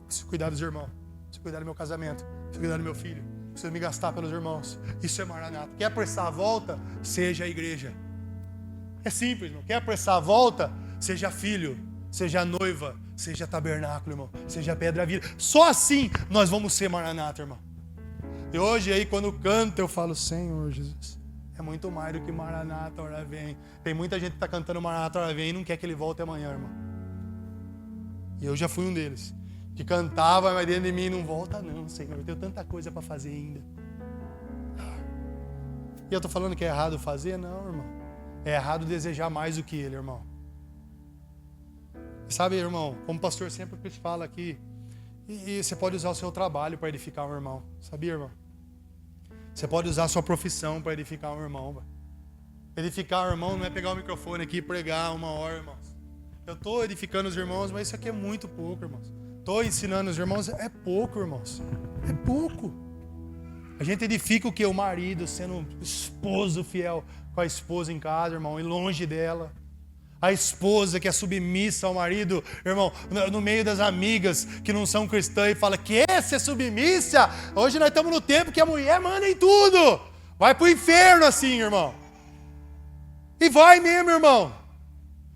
Speaker 1: Preciso cuidar dos irmãos. Preciso cuidar do meu casamento. Preciso cuidar do meu filho. Preciso me gastar pelos irmãos. Isso é Maranata. Quer apressar a volta? Seja a igreja. É simples, irmão. Quer apressar a volta? Seja filho. Seja noiva. Seja tabernáculo, irmão. Seja pedra viva. Só assim nós vamos ser Maranata, irmão. E hoje aí quando canto eu falo, Senhor Jesus, é muito mais do que Maranata, hora vem. Tem muita gente que está cantando Maranata, hora vem e não quer que ele volte amanhã, irmão. E eu já fui um deles. Que cantava, mas dentro de mim não volta não, Senhor. Eu tenho tanta coisa para fazer ainda. E eu estou falando que é errado fazer? Não, irmão. É errado desejar mais do que ele, irmão. Sabe, irmão, como o pastor sempre fala aqui, e você pode usar o seu trabalho para edificar um irmão. Sabia, irmão? Você pode usar a sua profissão para edificar um irmão. Véio. Edificar um irmão não é pegar o microfone aqui e pregar 1 hora, irmãos. Eu estou edificando os irmãos, mas isso aqui é muito pouco, irmãos. Estou ensinando os irmãos, é pouco, irmãos. É pouco. A gente edifica o que? O marido sendo um esposo fiel com a esposa em casa, irmão, e longe dela. A esposa que é submissa ao marido, irmão, no meio das amigas que não são cristãs e fala que essa é submissa. Hoje nós estamos no tempo que a mulher manda em tudo. Vai pro inferno assim, irmão. E vai mesmo, irmão.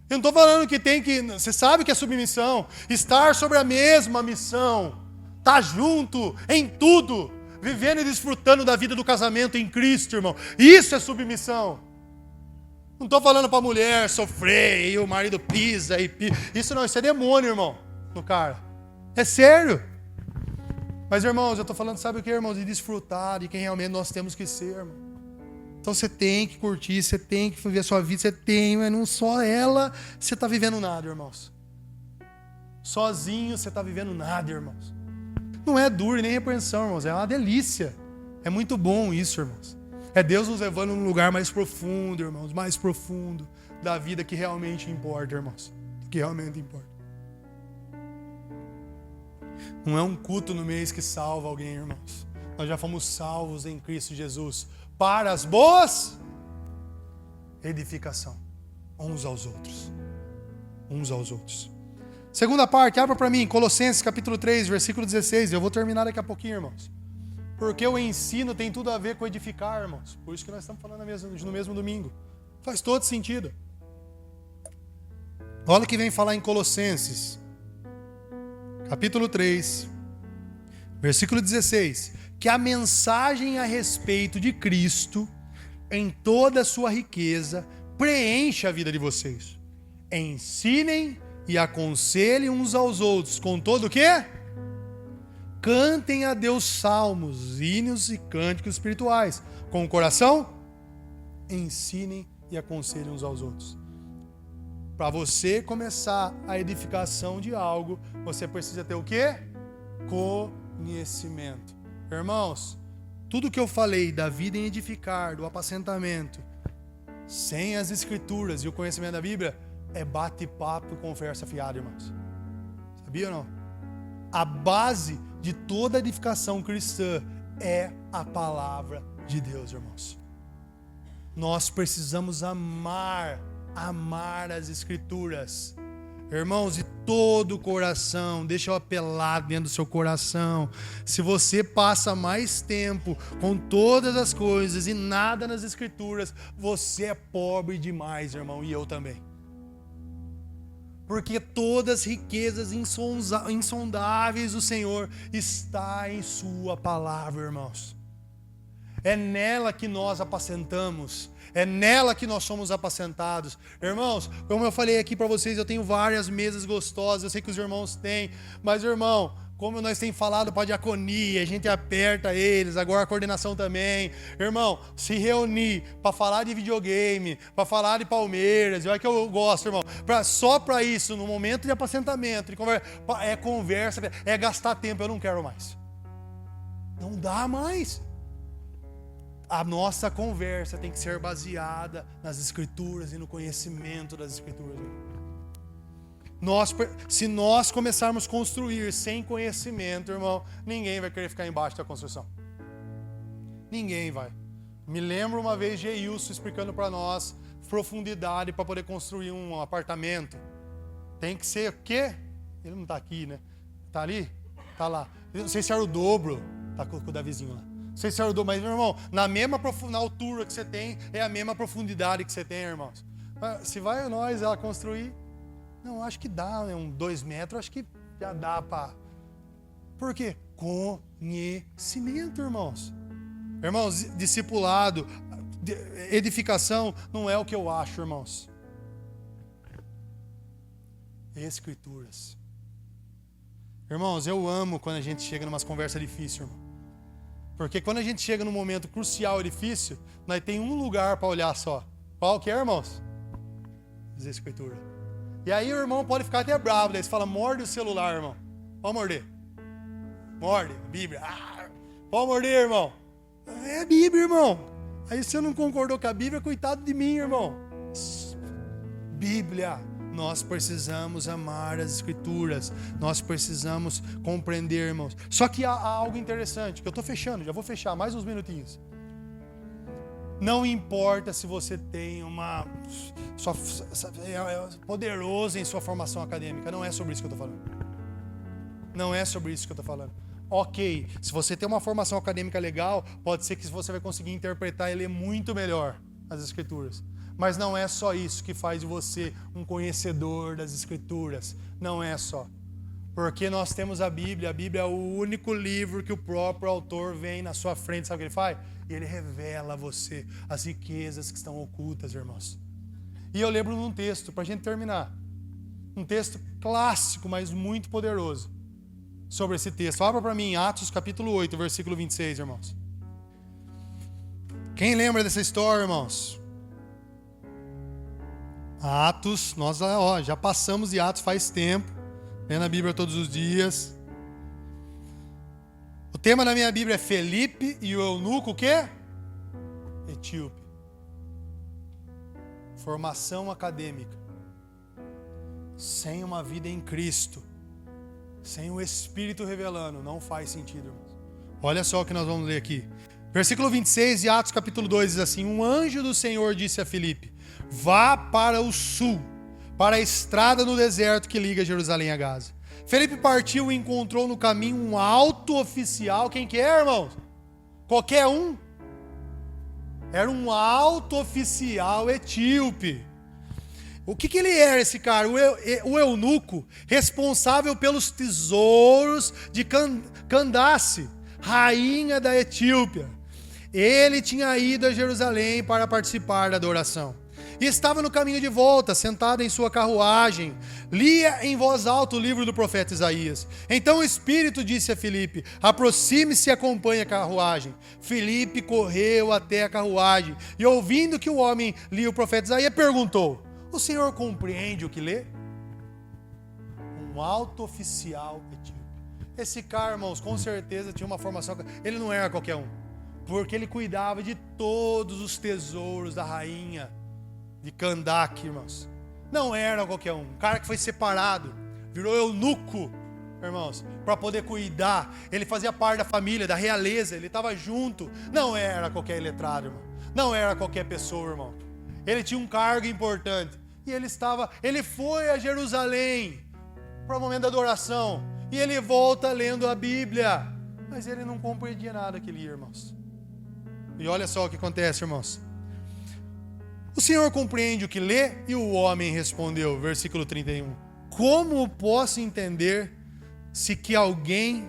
Speaker 1: Eu não estou falando que tem que... Você sabe que é submissão. Estar sobre a mesma missão. Estar junto em tudo. Vivendo e desfrutando da vida do casamento em Cristo, irmão. Isso é submissão. Não estou falando para a mulher sofrer e o marido pisa e pisa. Isso não, isso é demônio, irmão, no cara. É sério. Mas, irmãos, eu estou falando, sabe o que, irmãos? De desfrutar de quem realmente nós temos que ser, irmão. Então você tem que curtir, você tem que viver a sua vida, você tem, mas não só ela, você está vivendo nada, irmãos. Sozinho você está vivendo nada, irmãos. Não é duro e nem repreensão, irmãos, é uma delícia. É muito bom isso, irmãos. É Deus nos levando num lugar mais profundo, irmãos, mais profundo da vida que realmente importa, irmãos. Que realmente importa. Não é um culto no mês que salva alguém, irmãos. Nós já fomos salvos em Cristo Jesus para as boas edificação uns aos outros. Uns aos outros. Segunda parte, abra para mim, Colossenses capítulo 3, versículo 16. Eu vou terminar daqui a pouquinho, irmãos. Porque o ensino tem tudo a ver com edificar, irmãos. Por isso que nós estamos falando no mesmo domingo. Faz todo sentido. Olha o que vem falar em Colossenses, capítulo 3, versículo 16. Que a mensagem a respeito de Cristo, em toda a sua riqueza, preencha a vida de vocês. Ensinem e aconselhem uns aos outros com todo o quê? Cantem a Deus salmos, hinos e cânticos espirituais. Com o coração, ensinem e aconselhem uns aos outros. Para você começar a edificação de algo, você precisa ter o quê? Conhecimento. Irmãos, tudo que eu falei da vida em edificar, do apacentamento, sem as escrituras e o conhecimento da Bíblia, é bate-papo e conversa fiada, irmãos. Sabia ou não? A base de toda edificação cristã é a palavra de Deus, irmãos. Nós precisamos amar as escrituras. Irmãos, de todo o coração, deixa eu apelar dentro do seu coração. Se você passa mais tempo com todas as coisas e nada nas escrituras, você é pobre demais, irmão, e eu também. Porque todas as riquezas insondáveis do Senhor está em sua palavra, irmãos. É nela que nós apacentamos. É nela que nós somos apacentados. Irmãos, como eu falei aqui para vocês, eu tenho várias mesas gostosas, eu sei que os irmãos têm, mas, irmão, como nós temos falado para a diaconia, a gente aperta eles, agora a coordenação também. Irmão, se reunir para falar de videogame, para falar de Palmeiras, olha que eu gosto, irmão, só para isso, no momento de apacentamento, de conversa, é gastar tempo, eu não quero mais. Não dá mais. A nossa conversa tem que ser baseada nas escrituras e no conhecimento das escrituras. Se nós começarmos a construir sem conhecimento, irmão, ninguém vai querer ficar embaixo da construção. Ninguém vai. Me lembro uma vez de Eilson explicando para nós profundidade para poder construir um apartamento. Tem que ser o quê? Ele não está aqui, né? Está ali? Está lá. Eu não sei se era o dobro. Está com o Davizinho lá. Não sei se era o dobro, mas, meu irmão, na altura que você tem, é a mesma profundidade que você tem, irmãos. Se vai nós ela construir, não, acho que dá, né? 2 metros, acho que já dá para... Por quê? Conhecimento, irmãos. Irmãos, discipulado, edificação, não é o que eu acho, irmãos. Escrituras. Irmãos, eu amo quando a gente chega numa conversas difíceis, irmão. Porque quando a gente chega num momento crucial e difícil, nós tem um lugar para olhar só. Qual que é, irmãos? As escrituras. E aí o irmão pode ficar até bravo, daí você fala, morde o celular, irmão. Pode morder. Morde, Bíblia. Pode morder, irmão. É a Bíblia, irmão. Aí se você não concordou com a Bíblia, coitado de mim, irmão. Bíblia. Nós precisamos amar as escrituras. Nós precisamos compreender, irmãos. Só que há algo interessante, que eu estou fechando, já vou fechar, mais uns minutinhos. Não importa se você tem poderoso em sua formação acadêmica. Não é sobre isso que eu estou falando. Não é sobre isso que eu estou falando. Ok, se você tem uma formação acadêmica legal, pode ser que você vai conseguir interpretar e ler muito melhor as escrituras. Mas não é só isso que faz de você um conhecedor das escrituras. Não é só. Porque nós temos a Bíblia é o único livro que o próprio autor vem na sua frente, sabe o que ele faz? E ele revela a você as riquezas que estão ocultas, irmãos. E eu lembro de um texto, para a gente terminar. Um texto clássico, mas muito poderoso. sobre esse texto. Abra para mim Atos capítulo 8, versículo 26, irmãos. Quem lembra dessa história, irmãos? Atos, nós já passamos de Atos faz tempo, lendo a Bíblia todos os dias. O tema da minha Bíblia é Felipe e o eunuco, o quê? Etíope. Formação acadêmica. Sem uma vida em Cristo, sem o Espírito revelando, não faz sentido, irmãos. Olha só o que nós vamos ler aqui. Versículo 26 de Atos capítulo 2 diz assim: um anjo do Senhor disse a Filipe: vá para o sul, para a estrada no deserto que liga Jerusalém a Gaza. Filipe partiu e encontrou no caminho um alto oficial. Quem que é, irmãos? Qualquer um. Era um alto oficial etíope. O que ele era, esse cara? O eunuco responsável pelos tesouros de Candace, rainha da Etiópia. Ele tinha ido a Jerusalém para participar da adoração. E estava no caminho de volta, sentado em sua carruagem. Lia em voz alta o livro do profeta Isaías. Então o Espírito disse a Filipe: aproxime-se e acompanhe a carruagem. Filipe correu até a carruagem e, ouvindo que o homem lia o profeta Isaías, perguntou: o senhor compreende o que lê? Um alto oficial etíope. Esse cara, irmãos, com certeza tinha uma formação. Ele não era qualquer um, porque ele cuidava de todos os tesouros da rainha de Candace, irmãos. Não era qualquer um. Um cara que foi separado, virou eunuco, irmãos, para poder cuidar. Ele fazia parte da família, da realeza, ele estava junto. Não era qualquer iletrado, irmão. Não era qualquer pessoa, irmão. Ele tinha um cargo importante. E ele foi a Jerusalém para o momento da adoração. E ele volta lendo a Bíblia. Mas ele não compreendia nada que lia, irmãos. E olha só o que acontece, irmãos. O senhor compreende o que lê? E o homem respondeu, versículo 31. Como posso entender sem que alguém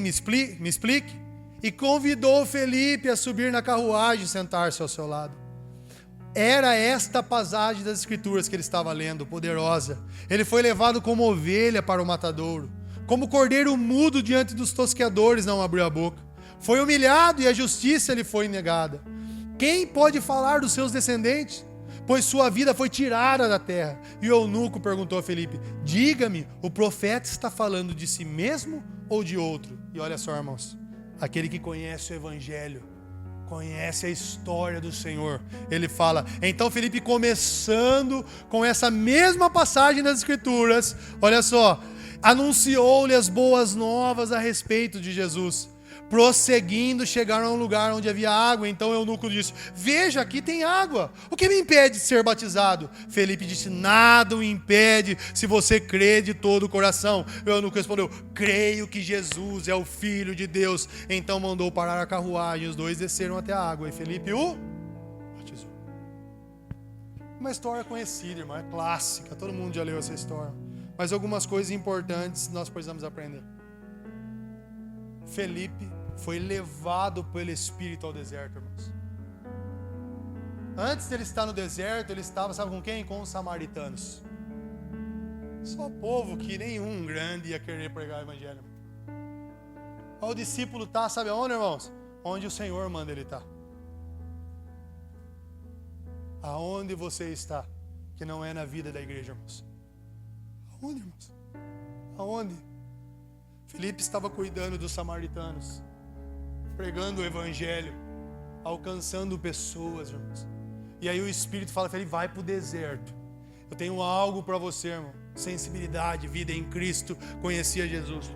Speaker 1: me explique? E convidou Felipe a subir na carruagem e sentar-se ao seu lado. Era esta a passagem das Escrituras que ele estava lendo, poderosa. Ele foi levado como ovelha para o matadouro. Como cordeiro mudo diante dos tosqueadores não abriu a boca. Foi humilhado e a justiça lhe foi negada. Quem pode falar dos seus descendentes? Pois sua vida foi tirada da terra. E o eunuco perguntou a Filipe: diga-me, o profeta está falando de si mesmo ou de outro? E olha só, irmãos, aquele que conhece o Evangelho, conhece a história do Senhor, ele fala. Então Filipe, começando com essa mesma passagem das Escrituras, olha só, anunciou-lhe as boas novas a respeito de Jesus. Prosseguindo, chegaram a um lugar onde havia água. Então o eunuco disse: veja, aqui tem água. O que me impede de ser batizado? Felipe disse: nada o impede, se você crê de todo o coração. O eunuco respondeu: creio que Jesus é o Filho de Deus. Então mandou parar a carruagem. Os dois desceram até a água e Felipe o batizou. Uma história conhecida, irmão, é clássica. Todo mundo já leu essa história. Mas algumas coisas importantes nós precisamos aprender. Felipe foi levado pelo Espírito ao deserto, irmãos. Antes dele estar no deserto, ele estava, sabe com quem? Com os samaritanos. Só povo que nenhum grande ia querer pregar o Evangelho. O discípulo está, sabe aonde, irmãos? Onde o Senhor manda ele estar. Aonde você está, que não é na vida da igreja, irmãos? Aonde, irmãos? Aonde? Felipe estava cuidando dos samaritanos, pregando o Evangelho, alcançando pessoas, irmãos. E aí o Espírito fala: Felipe, vai para o deserto. Eu tenho algo para você, irmão. Sensibilidade, vida em Cristo, conhecia Jesus.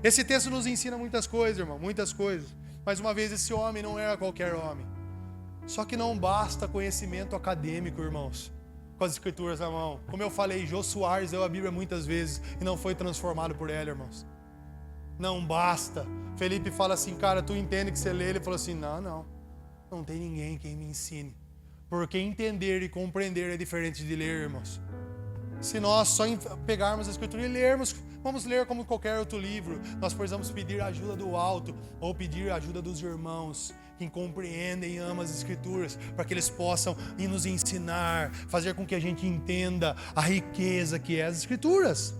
Speaker 1: Esse texto nos ensina muitas coisas, irmão, muitas coisas. Mais uma vez, esse homem não era qualquer homem. Só que não basta conhecimento acadêmico, irmãos, com as Escrituras na mão. Como eu falei, Jô Soares leu a Bíblia muitas vezes e não foi transformado por ela, irmãos. Não basta. Felipe fala assim: cara, tu entende que você lê? Ele falou assim: não tem ninguém quem me ensine. Porque entender e compreender é diferente de ler, irmãos. Se nós só pegarmos a Escritura e lermos, vamos ler como qualquer outro livro. Nós precisamos pedir a ajuda do alto ou pedir a ajuda dos irmãos que compreendem e amam as Escrituras, para que eles possam nos ensinar, fazer com que a gente entenda a riqueza que é as Escrituras.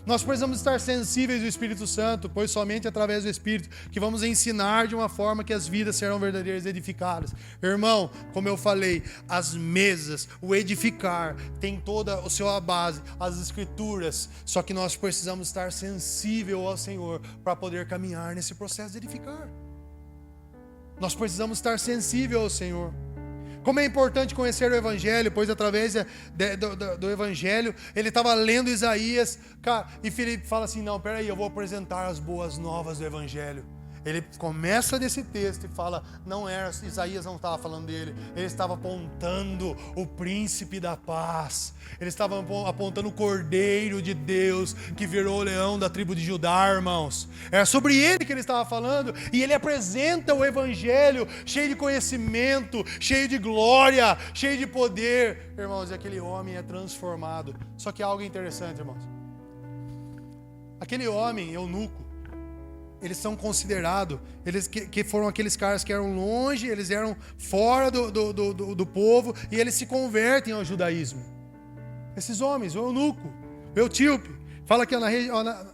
Speaker 1: Nós precisamos estar sensíveis ao Espírito Santo, pois somente através do Espírito que vamos ensinar de uma forma que as vidas serão verdadeiras edificadas. Irmão, como eu falei, as mesas, o edificar, tem toda a sua base, as Escrituras, só que nós precisamos estar sensíveis ao Senhor para poder caminhar nesse processo de edificar. Nós precisamos estar sensíveis ao Senhor. Como é importante conhecer o Evangelho, pois através do Evangelho, ele estava lendo Isaías, cara, e Filipe fala assim, não, peraí, eu vou apresentar as boas novas do Evangelho. Ele começa desse texto e fala, não era, Isaías não estava falando dele, ele estava apontando o príncipe da paz, ele estava apontando o Cordeiro de Deus, que virou o leão da tribo de Judá, irmãos. Era sobre ele que ele estava falando, e ele apresenta o Evangelho cheio de conhecimento, cheio de glória, cheio de poder, irmãos, e aquele homem é transformado. Só que há algo interessante, irmãos, aquele homem, eunuco, eles são considerados, eles que foram aqueles caras que eram longe, eles eram fora do povo, e eles se convertem ao judaísmo. Esses homens, o eunuco, o etíope, fala que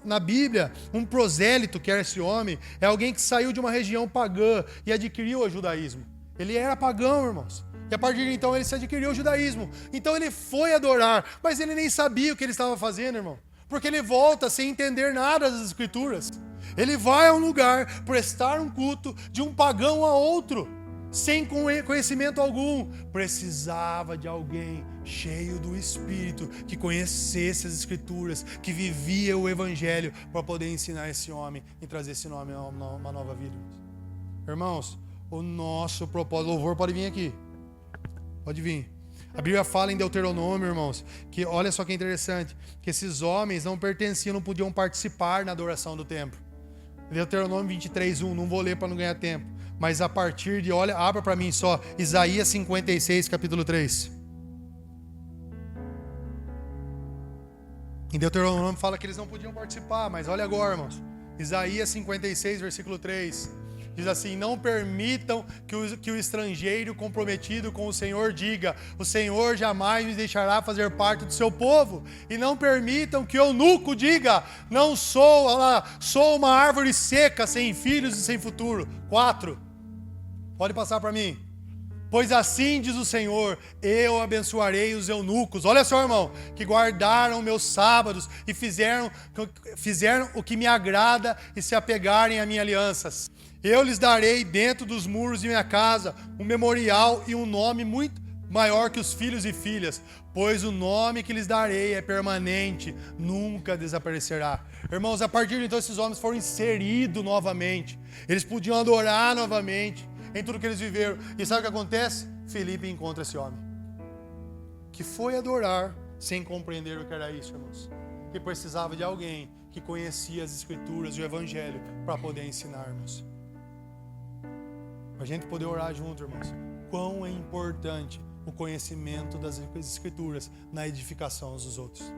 Speaker 1: na Bíblia, um prosélito, que era esse homem, é alguém que saiu de uma região pagã e adquiriu o judaísmo. Ele era pagão, irmãos. E a partir de então ele se adquiriu o judaísmo. Então ele foi adorar, mas ele nem sabia o que ele estava fazendo, irmão. Porque ele volta sem entender nada das Escrituras. Ele vai a um lugar prestar um culto de um pagão a outro, sem conhecimento algum. Precisava de alguém cheio do Espírito, que conhecesse as Escrituras, que vivia o Evangelho, para poder ensinar esse homem e trazer esse homem a uma nova vida. Irmãos, o nosso propósito, louvor pode vir aqui, pode vir. A Bíblia fala em Deuteronômio, irmãos, que olha só que interessante, que esses homens não pertenciam, não podiam participar na adoração do templo. Deuteronômio 23:1, não vou ler para não ganhar tempo, mas a partir de, olha, abra para mim só, Isaías 56, capítulo 3. Em Deuteronômio fala que eles não podiam participar, mas olha agora, irmãos, Isaías 56, versículo 3, diz assim, não permitam que o estrangeiro comprometido com o Senhor diga, o Senhor jamais me deixará fazer parte do seu povo. E não permitam que o eunuco diga, não sou, sou uma árvore seca, sem filhos e sem futuro. 4, pode passar para mim. Pois assim diz o Senhor, eu abençoarei os eunucos, olha só, irmão, que guardaram meus sábados e fizeram o que me agrada e se apegarem a minhas alianças. Eu lhes darei dentro dos muros de minha casa um memorial e um nome muito maior que os filhos e filhas, pois o nome que lhes darei é permanente, nunca desaparecerá. Irmãos, a partir de então esses homens foram inseridos novamente, eles podiam adorar novamente em tudo que eles viveram. E sabe o que acontece? Filipe encontra esse homem que foi adorar sem compreender o que era isso, irmãos, que precisava de alguém que conhecia as Escrituras e o Evangelho para poder ensinar, irmãos. Para a gente poder orar junto, irmãos, quão é importante o conhecimento das Escrituras na edificação uns dos outros.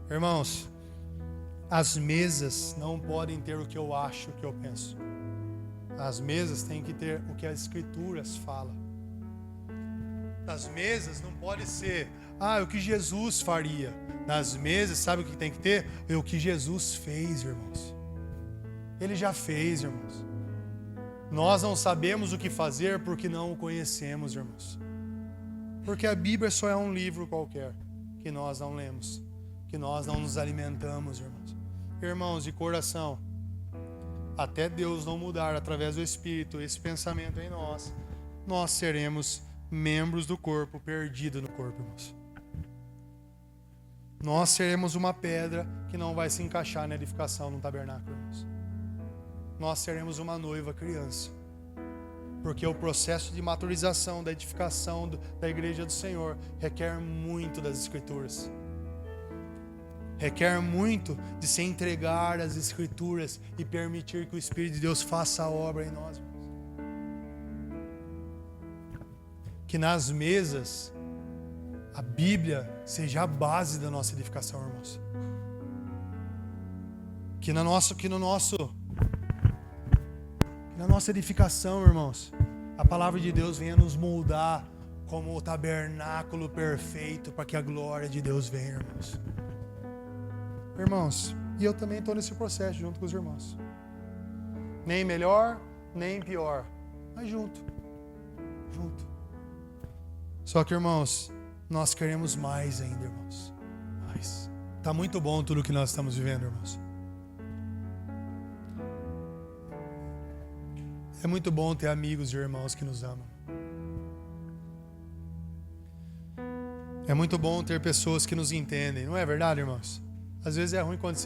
Speaker 1: Irmãos, as mesas não podem ter o que eu acho, o que eu penso. As mesas têm que ter o que as Escrituras falam. Nas mesas não pode ser, o que Jesus faria. Nas mesas, sabe o que tem que ter? É o que Jesus fez, irmãos. Ele já fez, irmãos. Nós não sabemos o que fazer porque não o conhecemos, irmãos. Porque a Bíblia só é um livro qualquer que nós não lemos, que nós não nos alimentamos, irmãos. Irmãos, de coração, até Deus não mudar através do Espírito esse pensamento em nós, nós seremos membros do corpo, perdidos no corpo, irmãos. Nós seremos uma pedra que não vai se encaixar na edificação no tabernáculo, irmãos. Nós seremos uma noiva criança, porque o processo de maturização, da edificação da igreja do Senhor requer muito das Escrituras, requer muito de se entregar às Escrituras e permitir que o Espírito de Deus faça a obra em nós, irmãos. Que nas mesas a Bíblia seja a base da nossa edificação, irmãos. Que na nossa edificação, irmãos, a palavra de Deus venha nos moldar como o tabernáculo perfeito para que a glória de Deus venha, irmãos. Irmãos, e eu também estou nesse processo junto com os irmãos. Nem melhor, nem pior, mas junto. Só que, irmãos, nós queremos mais ainda, irmãos. Mais. Tá muito bom tudo que nós estamos vivendo, irmãos. É muito bom ter amigos e irmãos que nos amam. É muito bom ter pessoas que nos entendem. Não é verdade, irmãos? Às vezes é ruim quando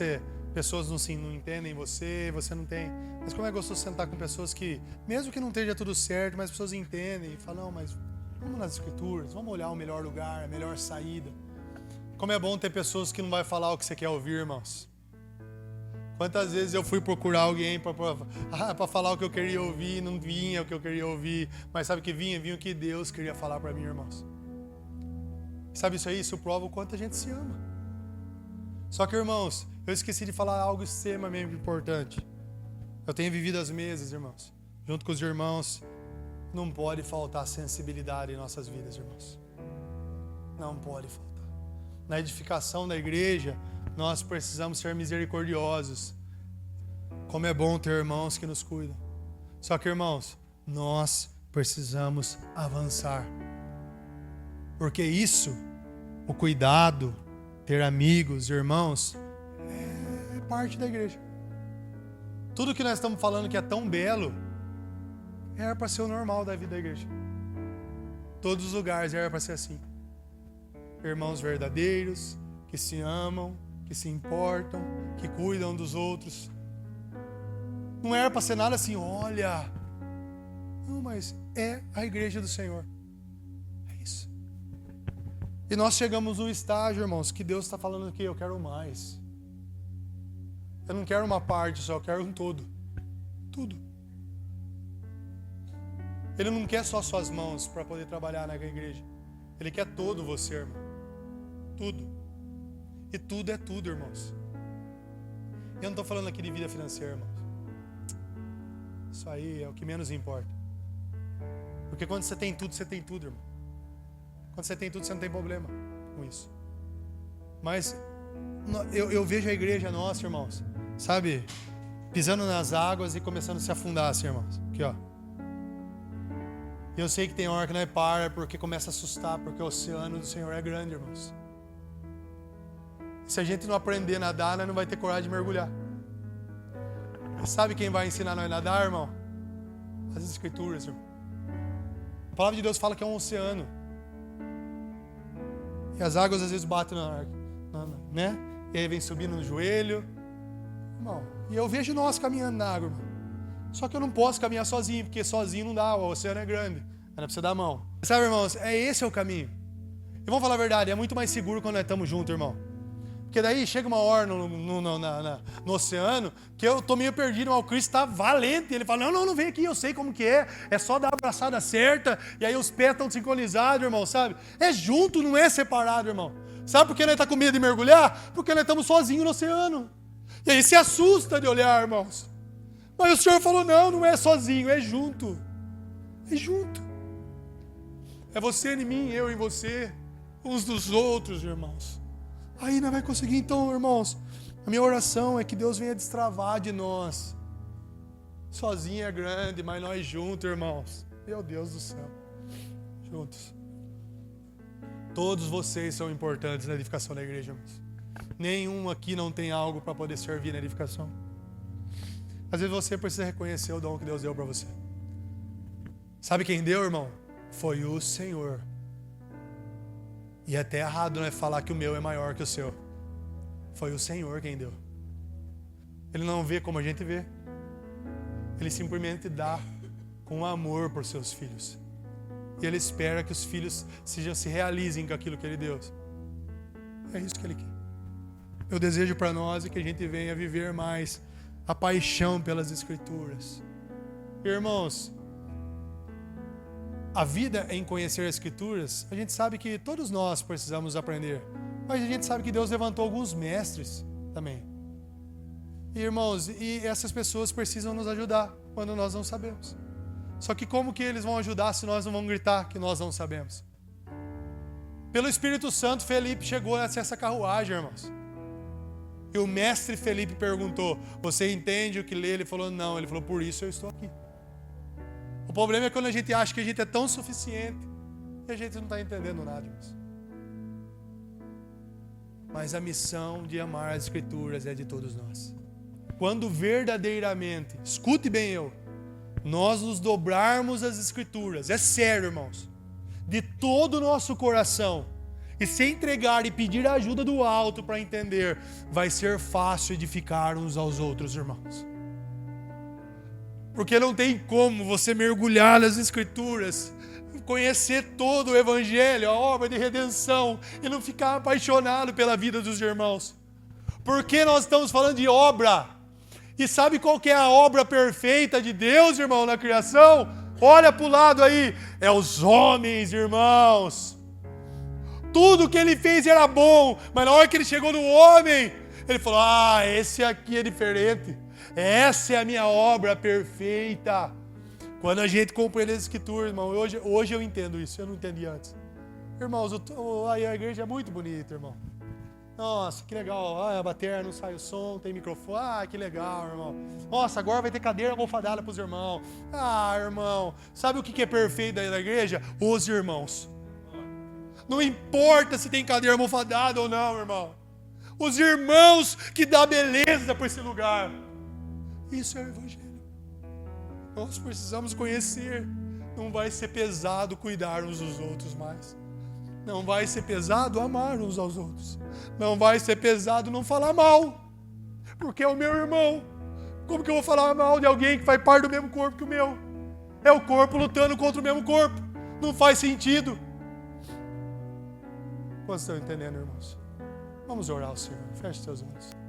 Speaker 1: pessoas não entendem você não tem. Mas como é gostoso sentar com pessoas que, mesmo que não esteja tudo certo, mas as pessoas entendem e falam, não, mas vamos nas escrituras, vamos olhar o melhor lugar, a melhor saída. Como é bom ter pessoas que não vai falar o que você quer ouvir, irmãos. Quantas vezes eu fui procurar alguém para falar o que eu queria ouvir, não vinha o que eu queria ouvir, mas sabe que vinha o que Deus queria falar para mim, irmãos. Sabe isso aí? Isso prova o quanto a gente se ama. Só que, irmãos, eu esqueci de falar algo extremamente importante. Eu tenho vivido as mesas, irmãos. Junto com os irmãos, não pode faltar sensibilidade em nossas vidas, irmãos. Não pode faltar. Na edificação da igreja, nós precisamos ser misericordiosos. Como é bom ter irmãos que nos cuidam. Só que, irmãos, nós precisamos avançar. Porque isso, o cuidado, ter amigos, irmãos, é parte da igreja. Tudo que nós estamos falando que é tão belo, era para ser o normal da vida da igreja. Todos os lugares era para ser assim. Irmãos verdadeiros, que se amam, que se importam, que cuidam dos outros. Não era para ser nada assim, olha. Não, mas é a igreja do Senhor. É isso. E nós chegamos num estágio, irmãos, que Deus está falando aqui, eu quero mais. Eu não quero uma parte só, eu quero um todo. Tudo. Ele não quer só suas mãos para poder trabalhar na igreja. Ele quer todo você, irmão. Tudo. E tudo é tudo, irmãos. Eu não estou falando aqui de vida financeira, irmãos. Isso aí é o que menos importa. Porque quando você tem tudo, irmão. Quando você tem tudo, você não tem problema com isso. Mas eu vejo a igreja nossa, irmãos, sabe, pisando nas águas e começando a se afundar assim, irmãos. Aqui, ó. E eu sei que tem hora que não é para, porque começa a assustar, porque o oceano do Senhor é grande, irmãos. Se a gente não aprender a nadar, nós não vai ter coragem de mergulhar. E sabe quem vai ensinar nós a nadar, irmão? As Escrituras, irmão. A palavra de Deus fala que é um oceano. E as águas às vezes batem né? E aí vem subindo no joelho. Irmão, e eu vejo nós caminhando na água, irmão. Só que eu não posso caminhar sozinho, porque sozinho não dá, o oceano é grande. Ainda precisa dar a mão. Sabe, irmãos, esse é o caminho. E vamos falar a verdade, é muito mais seguro quando nós estamos juntos, irmão. Porque daí chega uma hora no oceano que eu tô meio perdido, mas o Cristo está valente. Ele fala, não vem aqui, eu sei como que é só dar a abraçada certa, e aí os pés estão sincronizados, irmão, sabe? É junto, não é separado, irmão. Sabe por que nós estamos com medo de mergulhar? Porque nós estamos sozinhos no oceano. E aí se assusta de olhar, irmãos. Mas o Senhor falou, não é sozinho, é junto. É junto. É você em mim, eu em você, uns dos outros, irmãos. Aí nós vamos conseguir, então, irmãos, a minha oração é que Deus venha destravar de nós. Sozinho é grande, mas nós juntos, irmãos. Meu Deus do céu. Juntos. Todos vocês são importantes na edificação da igreja, irmãos. Nenhum aqui não tem algo para poder servir na edificação. Às vezes você precisa reconhecer o dom que Deus deu para você. Sabe quem deu, irmão? Foi o Senhor. E é até errado, né, falar que o meu é maior que o seu. Foi o Senhor quem deu. Ele não vê como a gente vê. Ele simplesmente dá com amor por seus filhos. E Ele espera que os filhos se realizem com aquilo que Ele deu. É isso que Ele quer. Eu desejo para nós que a gente venha viver mais a paixão pelas Escrituras. Irmãos, a vida em conhecer as Escrituras, a gente sabe que todos nós precisamos aprender. Mas a gente sabe que Deus levantou alguns mestres também. E, irmãos, e essas pessoas precisam nos ajudar quando nós não sabemos. Só que como que eles vão ajudar se nós não vamos gritar que nós não sabemos? Pelo Espírito Santo, Felipe chegou a essa carruagem, irmãos. E o mestre Felipe perguntou, você entende o que lê? Ele falou, não. Ele falou, por isso eu estou aqui. O problema é quando a gente acha que a gente é tão suficiente e a gente não está entendendo nada, irmãos. Mas a missão de amar as Escrituras é de todos nós. Quando verdadeiramente, escute bem nós nos dobrarmos as Escrituras, é sério, irmãos, de todo o nosso coração, e se entregar e pedir a ajuda do alto para entender, vai ser fácil edificar uns aos outros, irmãos. Porque não tem como você mergulhar nas Escrituras, conhecer todo o Evangelho, a obra de redenção, e não ficar apaixonado pela vida dos irmãos. Porque nós estamos falando de obra. E sabe qual que é a obra perfeita de Deus, irmão, na criação? Olha para o lado aí, é os homens, irmãos. Tudo que ele fez era bom, mas na hora que ele chegou no homem, ele falou, esse aqui é diferente. Essa é a minha obra perfeita. Quando a gente compreende as Escrituras, irmão, hoje eu entendo isso, eu não entendi antes. Irmãos, a igreja é muito bonita, irmão. Nossa, que legal. A bateria não sai o som, tem microfone. Que legal, irmão. Nossa, agora vai ter cadeira almofadada para os irmãos. Irmão, sabe o que é perfeito da igreja? Os irmãos. Não importa se tem cadeira almofadada ou não, irmão. Os irmãos que dão beleza para esse lugar. Isso é o Evangelho. Nós precisamos conhecer. Não vai ser pesado cuidar uns dos outros mais. Não vai ser pesado amar uns aos outros. Não vai ser pesado não falar mal. Porque é o meu irmão. Como que eu vou falar mal de alguém que faz parte do mesmo corpo que o meu? É o corpo lutando contra o mesmo corpo. Não faz sentido. Vocês estão entendendo, irmãos? Vamos orar ao Senhor. Feche seus olhos.